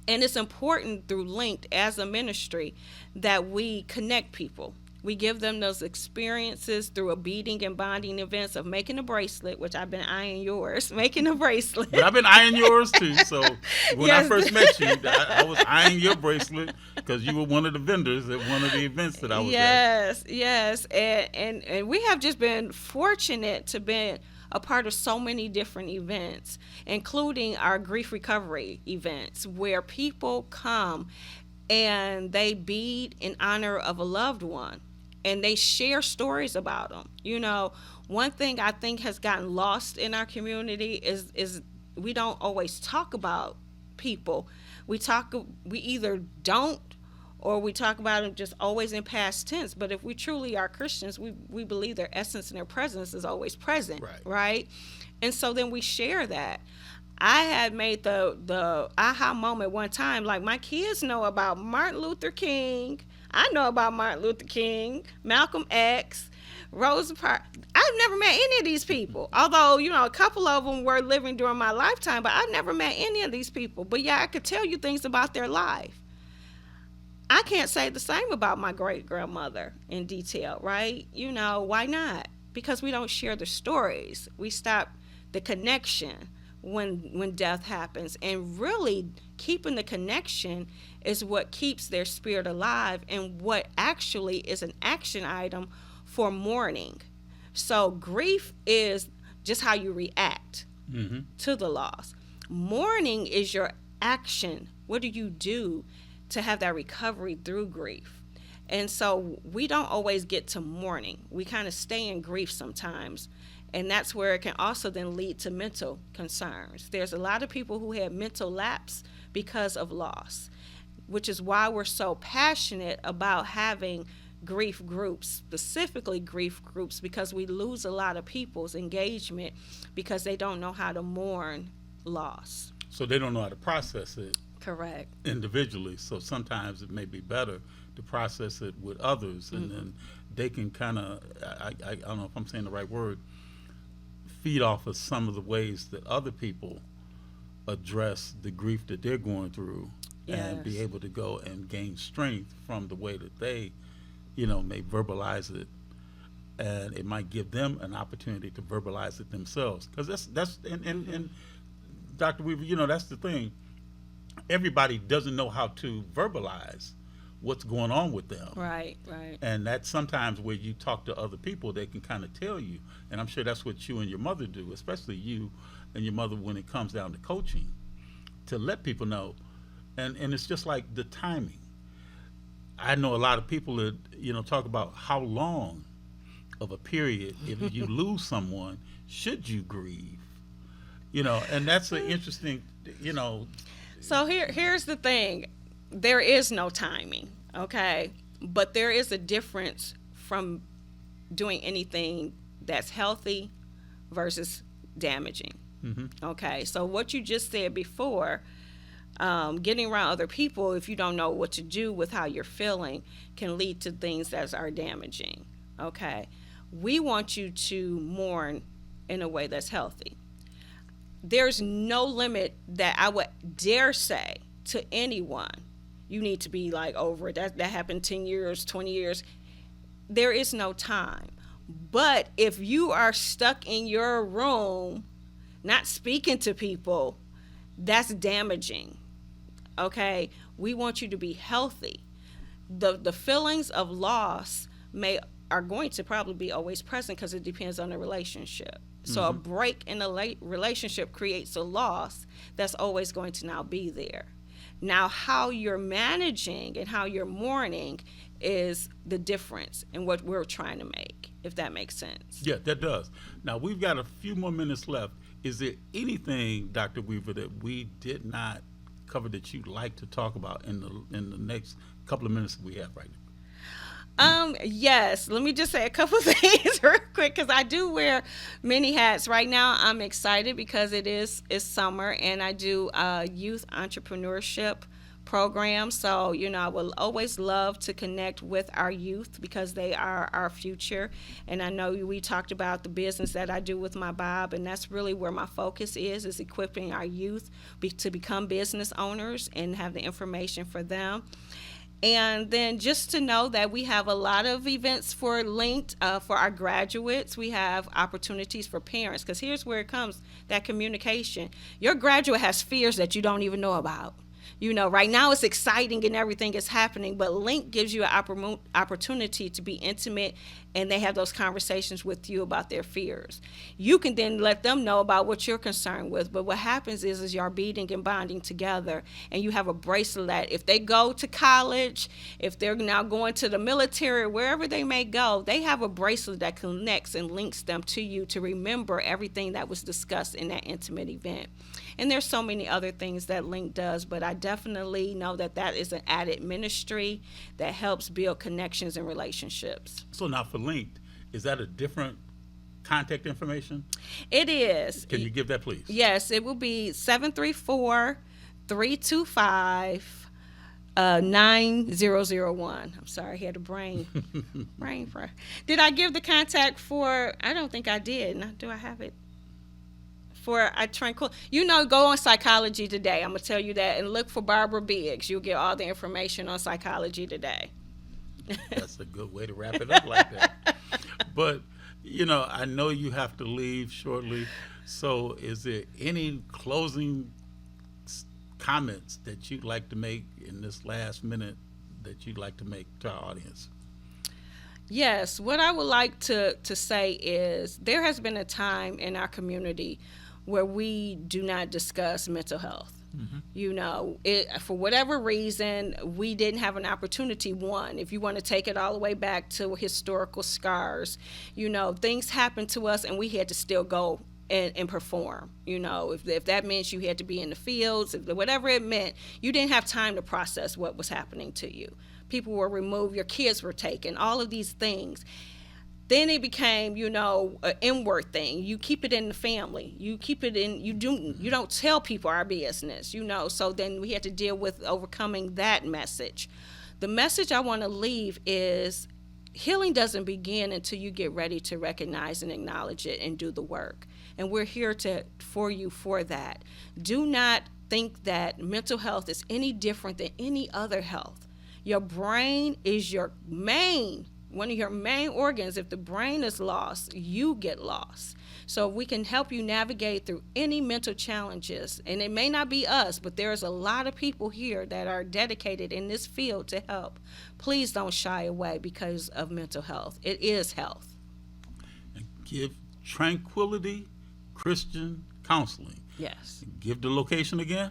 And it's important through Linked as a ministry that we connect people. We give them those experiences through a beading and bonding events of making a bracelet, which I've been eyeing yours, making a bracelet. But I've been eyeing yours too. So when I first met you, I was eyeing your bracelet because you were one of the vendors at one of the events that I was at. Yes. And we have just been fortunate to be a part of so many different events, including our grief recovery events, where people come and they bead in honor of a loved one. And they share stories about them. You know, one thing I think has gotten lost in our community is we don't always talk about people. We either don't, or we talk about them just always in past tense. But if we truly are Christians, we believe their essence and their presence is always present, right? And so then we share that. I had made the aha moment one time, like my kids know about Martin Luther King. I know about Martin Luther King, Malcolm X, Rosa Parks. I've never met any of these people. Although, you know, a couple of them were living during my lifetime, but I've never met any of these people. But yeah, I could tell you things about their life. I can't say the same about my great-grandmother in detail, right? You know, why not? Because we don't share the stories. We stop the connection when death happens. And really, keeping the connection is what keeps their spirit alive and what actually is an action item for mourning. So grief is just how you react to the loss. Mourning is your action. What do you do to have that recovery through grief? And so we don't always get to mourning. We kind of stay in grief sometimes. And that's where it can also then lead to mental concerns. There's a lot of people who have mental lapse because of loss, which is why we're so passionate about having grief groups, specifically grief groups, because we lose a lot of people's engagement because they don't know how to mourn loss. So they don't know how to process it. Correct. Individually. So sometimes it may be better to process it with others, and then they can kind of, I don't know if I'm saying the right word, feed off of some of the ways that other people address the grief that they're going through, and be able to go and gain strength from the way that they, you know, may verbalize it, and it might give them an opportunity to verbalize it themselves. Because that's and Dr. Weaver, you know, that's the thing. Everybody doesn't know how to verbalize what's going on with them. Right. And that's sometimes where you talk to other people, they can kind of tell you. And I'm sure that's what you and your mother do, especially you and your mother when it comes down to coaching, to let people know. And it's just like the timing. I know a lot of people that, you know, talk about how long of a period, if you lose someone, should you grieve? You know, and that's an interesting, you know. So here's the thing. There is no timing, okay? But there is a difference from doing anything that's healthy versus damaging, okay? So what you just said before, getting around other people, if you don't know what to do with how you're feeling, can lead to things that are damaging, okay? We want you to mourn in a way that's healthy. There's no limit that I would dare say to anyone, you need to be like over it. That happened 10 years, 20 years. There is no time. But if you are stuck in your room, not speaking to people, that's damaging. Okay? We want you to be healthy. The feelings of loss are going to probably be always present because it depends on the relationship. So a break in a relationship creates a loss that's always going to now be there. Now, how you're managing and how you're mourning is the difference in what we're trying to make, if that makes sense. Yeah, that does. Now, we've got a few more minutes left. Is there anything, Dr. Weaver, that we did not cover that you'd like to talk about in the next couple of minutes that we have right now? Yes, let me just say a couple of things real quick, because I do wear many hats. Right now, I'm excited because it's summer, and I do youth entrepreneurship program. So, you know, I will always love to connect with our youth because they are our future. And I know we talked about the business that I do with my Bob, and that's really where my focus is equipping our youth to become business owners and have the information for them. And then just to know that we have a lot of events for Linked, for our graduates. We have opportunities for parents, because here's where it comes, that communication. Your graduate has fears that you don't even know about. You know, right now it's exciting and everything is happening, but Link gives you an opportunity to be intimate, and they have those conversations with you about their fears. You can then let them know about what you're concerned with, but what happens is you're beading and bonding together, and you have a bracelet that if they go to college, if they're now going to the military, wherever they may go, they have a bracelet that connects and links them to you to remember everything that was discussed in that intimate event. And there's so many other things that Link does, but I definitely know that that is an added ministry that helps build connections and relationships. So now for Linked, is that a different contact information? It is. Can you give that, please? Yes, it will be 734-325-9001. I'm sorry, I had a brain fry. Did I give the contact for, I don't think I did. Do I have it? For Tranquil, go on Psychology Today. I'm gonna tell you that, and look for Barbara Biggs. You'll get all the information on Psychology Today. That's a good way to wrap it up like that. But I know you have to leave shortly. So, is there any closing comments that you'd like to make in this last minute that you'd like to make to our audience? Yes, what I would like to say is there has been a time in our community where we do not discuss mental health. Mm-hmm. For whatever reason, we didn't have an opportunity. One, if you want to take it all the way back to historical scars, things happened to us and we had to still go and perform. If that meant you had to be in the fields, whatever it meant, you didn't have time to process what was happening to you. People were removed, your kids were taken, all of these things. Then it became, an inward thing. You keep it in the family. You keep it in, you don't tell people our business, So then we had to deal with overcoming that message. The message I want to leave is healing doesn't begin until you get ready to recognize and acknowledge it and do the work. And we're here for you for that. Do not think that mental health is any different than any other health. Your brain is one of your main organs. If the brain is lost, you get lost. So we can help you navigate through any mental challenges. And it may not be us, but there's a lot of people here that are dedicated in this field to help. Please don't shy away because of mental health. It is health. And give Tranquility Christian Counseling. Yes. Give the location again.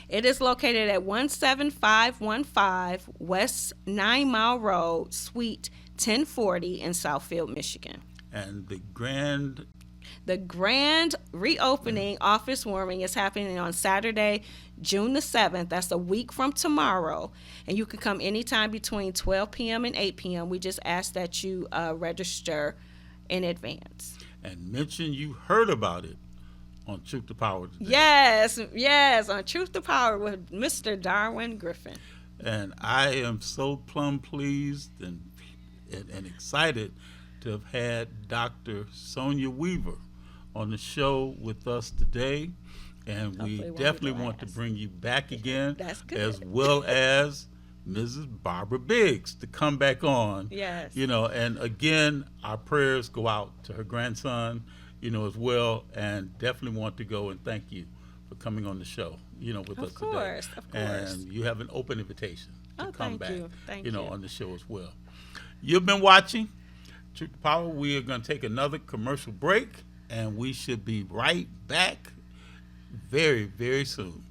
It is located at 17515 West 9 Mile Road, Suite 1040 in Southfield, Michigan. And the grand reopening office warming is happening on Saturday, June the 7th. That's a week from tomorrow. And you can come anytime between 12 p.m. and 8 p.m. We just ask that you register in advance. And mention you heard about it on Truth to Power today. Yes, on Truth to Power with Mr. Darwin Griffin. And I am so plumb pleased and excited to have had Dr. Sonia Weaver on the show with us today. And we definitely want to bring you back again. That's good. As well as Mrs. Barbara Biggs to come back on. Yes. And again, our prayers go out to her grandson, as well, and definitely want to go and thank you for coming on the show, with us today. Of course. And you have an open invitation to come back, Thank you. on the show as well. You've been watching Truth to Power. We are going to take another commercial break, and we should be right back very, very soon.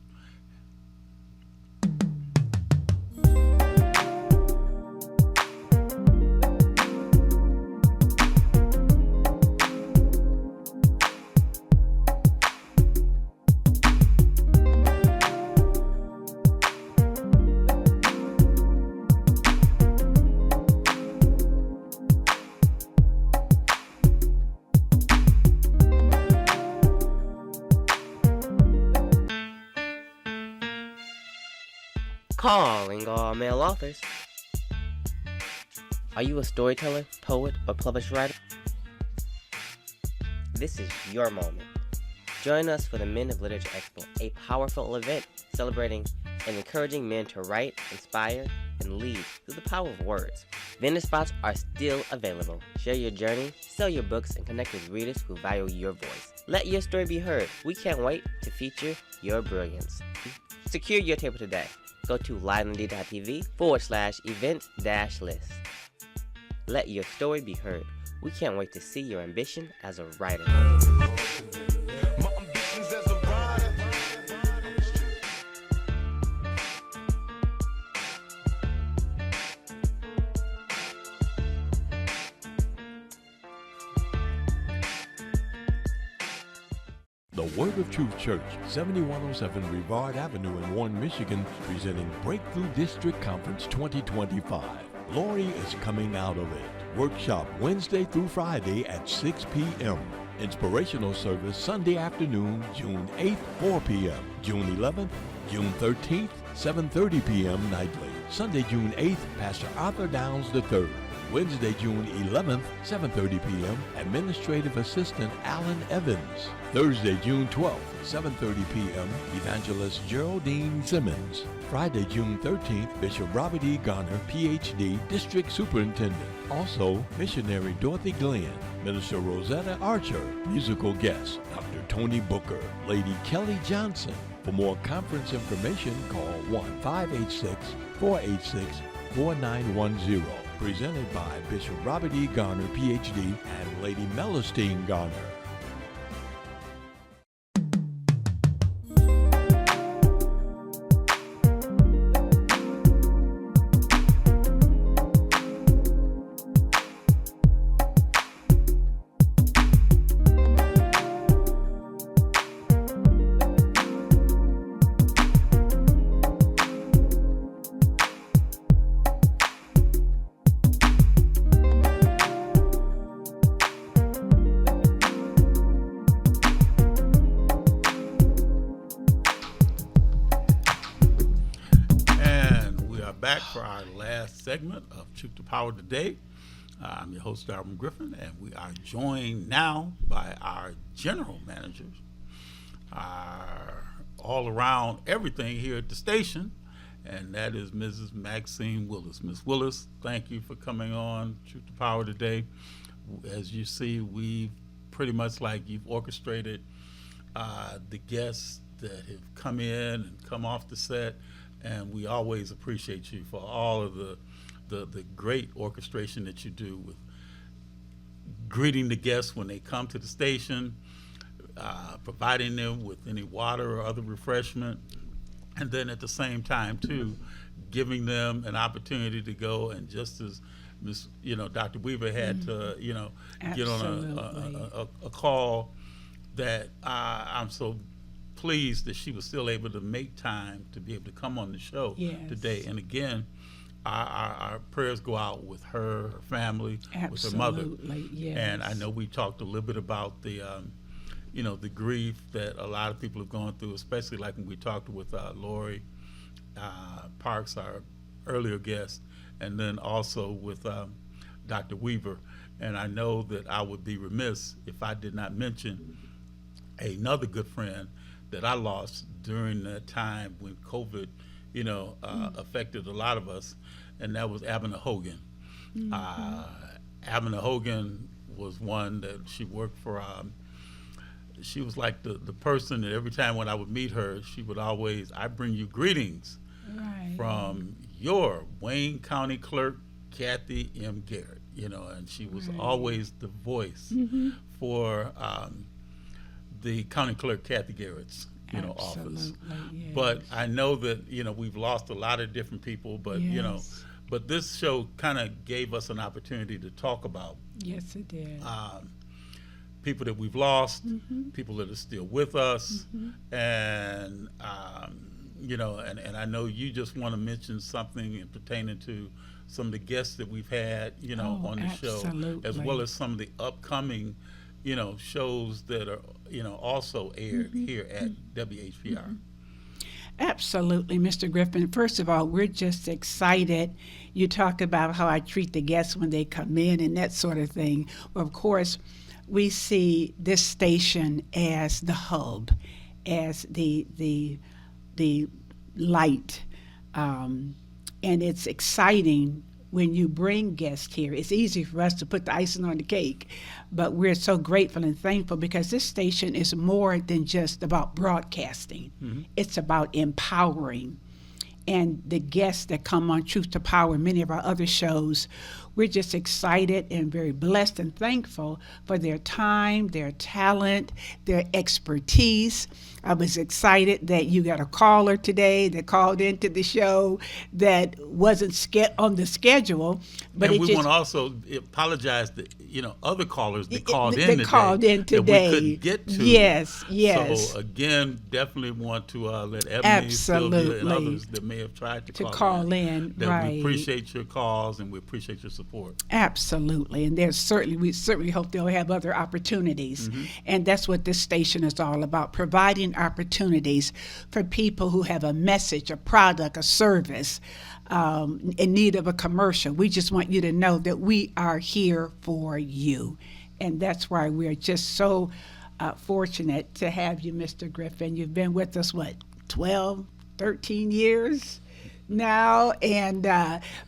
Calling all male authors. Are you a storyteller, poet, or published writer? This is your moment. Join us for the Men of Literature Expo, a powerful event celebrating and encouraging men to write, inspire, and lead through the power of words. Vendor spots are still available. Share your journey, sell your books, and connect with readers who value your voice. Let your story be heard. We can't wait to feature your brilliance. Secure your table today. Go to liveand.tv/event-list. Let your story be heard. We can't wait to see your ambition as a writer. The Word of Truth Church, 7107 Brevard Avenue in Warren, Michigan, presenting Breakthrough District Conference 2025. Glory is coming out of it. Workshop Wednesday through Friday at 6 p.m. Inspirational service Sunday afternoon, June 8th, 4 p.m. June 11th, June 13th, 7:30 p.m. nightly. Sunday, June 8th, Pastor Arthur Downs III. Wednesday, June 11th, 7:30 p.m., Administrative Assistant Alan Evans. Thursday, June 12th, 7:30 p.m., Evangelist Geraldine Simmons. Friday, June 13th, Bishop Robert E. Garner, Ph.D., District Superintendent. Also, Missionary Dorothy Glenn, Minister Rosetta Archer, musical guest, Dr. Tony Booker, Lady Kelly Johnson. For more conference information, call 1-586-486-4910. Presented by Bishop Robert E. Garner, Ph.D. and Lady Melistine Garner. Segment of Truth to Power today. I'm your host, Darwin Griffin, and we are joined now by our general managers, our all around everything here at the station, and that is Mrs. Maxine Willis. Ms. Willis, thank you for coming on Truth to Power today. As you see, we pretty much like you've orchestrated the guests that have come in and come off the set, and we always appreciate you for all of the great orchestration that you do with greeting the guests when they come to the station, providing them with any water or other refreshment, and then at the same time too, giving them an opportunity to go and just as Dr. Weaver had to get on a call that I'm so pleased that she was still able to make time to be able to come on the show today. And again, our prayers go out with her family, with her mother. Yes. And I know we talked a little bit about the, the grief that a lot of people have gone through, especially like when we talked with Lori Parks, our earlier guest, and then also with Dr. Weaver. And I know that I would be remiss if I did not mention another good friend that I lost during that time when COVID affected a lot of us, and that was Abner Hogan. Abner Hogan was one that she worked for. She was like the person that every time when I would meet her, she would always, I bring you greetings from your Wayne County Clerk, Kathy M. Garrett, and she was always the voice for the County Clerk Kathy Garrett's office. Yes. But I know that we've lost a lot of different people, but but this show kind of gave us an opportunity to talk about yes it did people that we've lost, people that are still with us, and and I know you just want to mention something pertaining to some of the guests that we've had on the show, as well as some of the upcoming shows that are, also aired here at WHPR. Absolutely, Mr. Griffin. First of all, we're just excited. You talk about how I treat the guests when they come in and that sort of thing. Well, of course, we see this station as the hub, as the light and it's exciting when you bring guests here. It's easy for us to put the icing on the cake, but we're so grateful and thankful because this station is more than just about broadcasting. It's about empowering. And the guests that come on Truth to Power, many of our other shows, we're just excited and very blessed and thankful for their time, their talent, their expertise. I was excited that you got a caller today that called into the show that wasn't on the schedule. But and we want to also apologize to other callers that called in today. Called in today. That we couldn't get to. Yes. So again, definitely want to let Ebony, Sylvia, and others that may have tried to call in. That right. We appreciate your calls and we appreciate your support. Absolutely, and we certainly hope they'll have other opportunities, and that's what this station is all about: providing opportunities for people who have a message, a product, a service, in need of a commercial. We just want you to know that we are here for you, and that's why we're just so fortunate to have you, Mr. Griffin. You've been with us, 12, 13 years now, and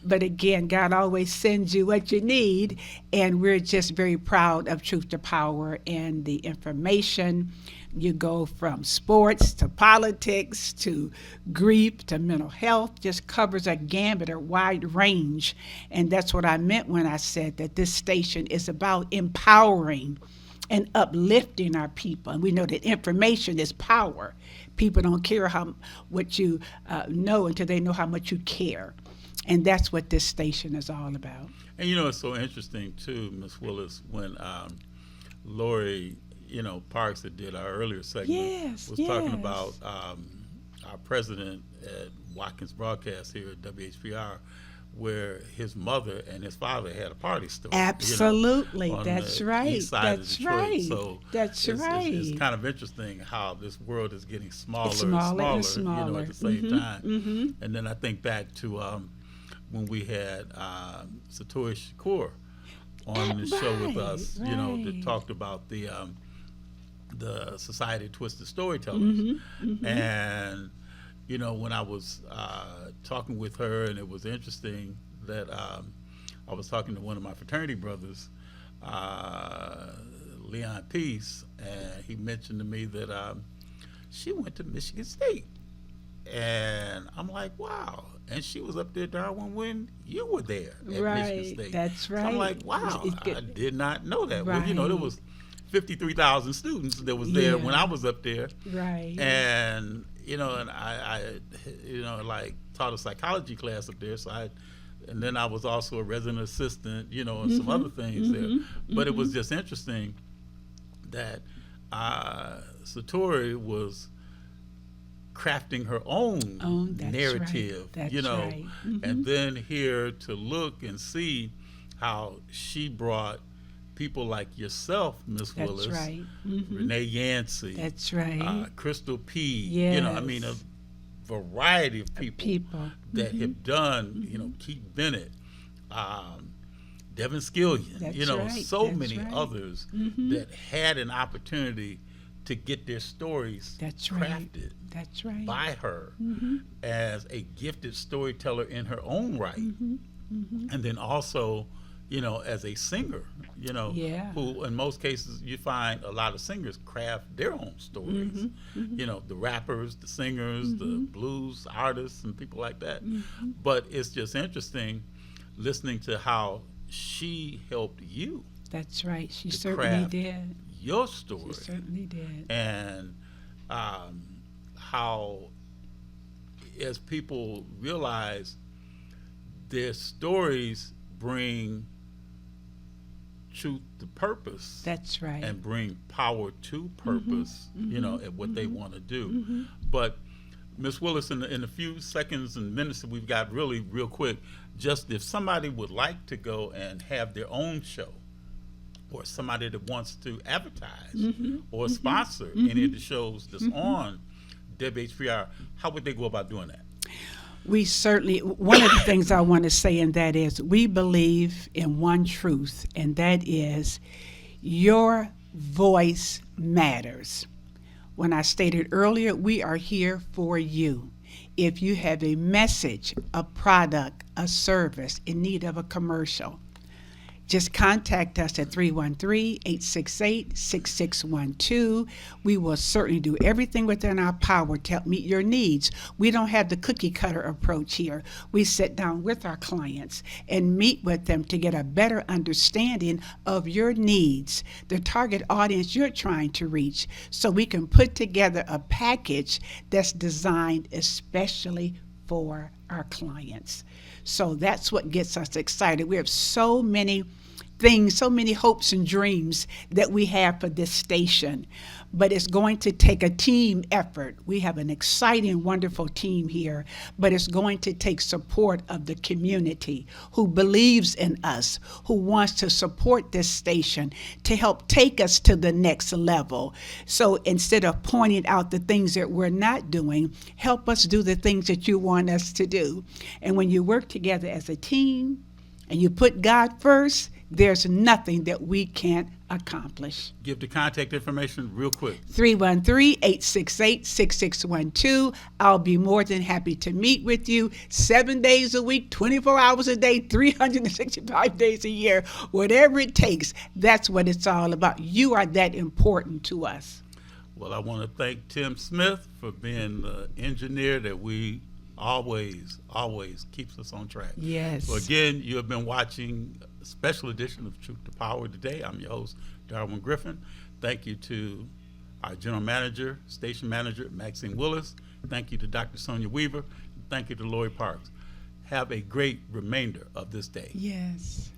but again, God always sends you what you need, and we're just very proud of Truth to Power and the information. You go from sports to politics to grief to mental health, just covers a gambit, a wide range, and that's what I meant when I said that this station is about empowering and uplifting our people. And we know that information is power. People don't care what you know until they know how much you care. And that's what this station is all about. And it's so interesting too, Ms. Willis, when Lori, Parks that did our earlier segment was talking about our president at Watkins Broadcast here at WHPR, where his mother and his father had a party store. Absolutely, on that's the right. east side That's of Detroit. right. So that's right. It's kind of interesting how this world is getting smaller and smaller, smaller. at the same time. And then I think back to when we had Satoshi Shakur on the show with us, that talked about the Society of Twisted Storytellers, and when I was talking with her, and it was interesting that I was talking to one of my fraternity brothers, Leon Peace, and he mentioned to me that she went to Michigan State. And I'm like, wow. And she was up there, Darwin, when you were there at Michigan State. That's right. So I'm like, wow, I did not know that. Well, there was 53,000 students that was there when I was up there. Right. And, and I taught a psychology class up there. So and then I was also a resident assistant, and some other things there. But it was just interesting that Satori was crafting her own narrative, right. Right. And then here to look and see how she brought people like yourself, Miss Willis, right. Renee Yancey, that's right, Crystal P, yes. a variety of people that have done, Keith Bennett, Devin Skillion, that's so that's many right. others that had an opportunity to get their stories crafted that's right. by her as a gifted storyteller in her own right. And then also, as a singer, who in most cases you find a lot of singers craft their own stories. The rappers, the singers, the blues artists and people like that. But it's just interesting listening to how she helped you. That's right. She certainly did. Your story. She certainly did. And how, as people realize, their stories bring truth to purpose. That's right. And bring power to purpose, at what they want to do. But Ms. Willis, in the few seconds and minutes that we've got, really real quick, just if somebody would like to go and have their own show, or somebody that wants to advertise or sponsor any of the shows that's on WHPR, how would they go about doing that? We certainly, one of the things I want to say in that is we believe in one truth, and that is your voice matters. When I stated earlier, we are here for you. if you have a message, a product, a service in need of a commercial, just contact us at 313-868-6612. We will certainly do everything within our power to help meet your needs. We don't have the cookie cutter approach here. We sit down with our clients and meet with them to get a better understanding of your needs, the target audience you're trying to reach, so we can put together a package that's designed especially for our clients. So that's what gets us excited. We have so many things, so many hopes and dreams that we have for this station, but it's going to take a team effort. We have an exciting, wonderful team here, but it's going to take support of the community who believes in us, who wants to support this station to help take us to the next level. So instead of pointing out the things that we're not doing, help us do the things that you want us to do. And when you work together as a team and you put God first, there's nothing that we can't accomplish. Give the contact information real quick. 313-868-6612. I'll be more than happy to meet with you 7 days a week, 24 hours a day, 365 days a year, whatever it takes. That's what it's all about. You are that important to us. Well, I want to thank Tim Smith for being the engineer that we always keeps us on track. Yes. So again, you have been watching a special edition of Truth to Power today. I'm your host, Darwin Griffin. Thank you to our general manager, station manager, Maxine Willis. Thank you to Dr. Sonia Weaver. Thank you to Lori Parks. Have a great remainder of this day. Yes.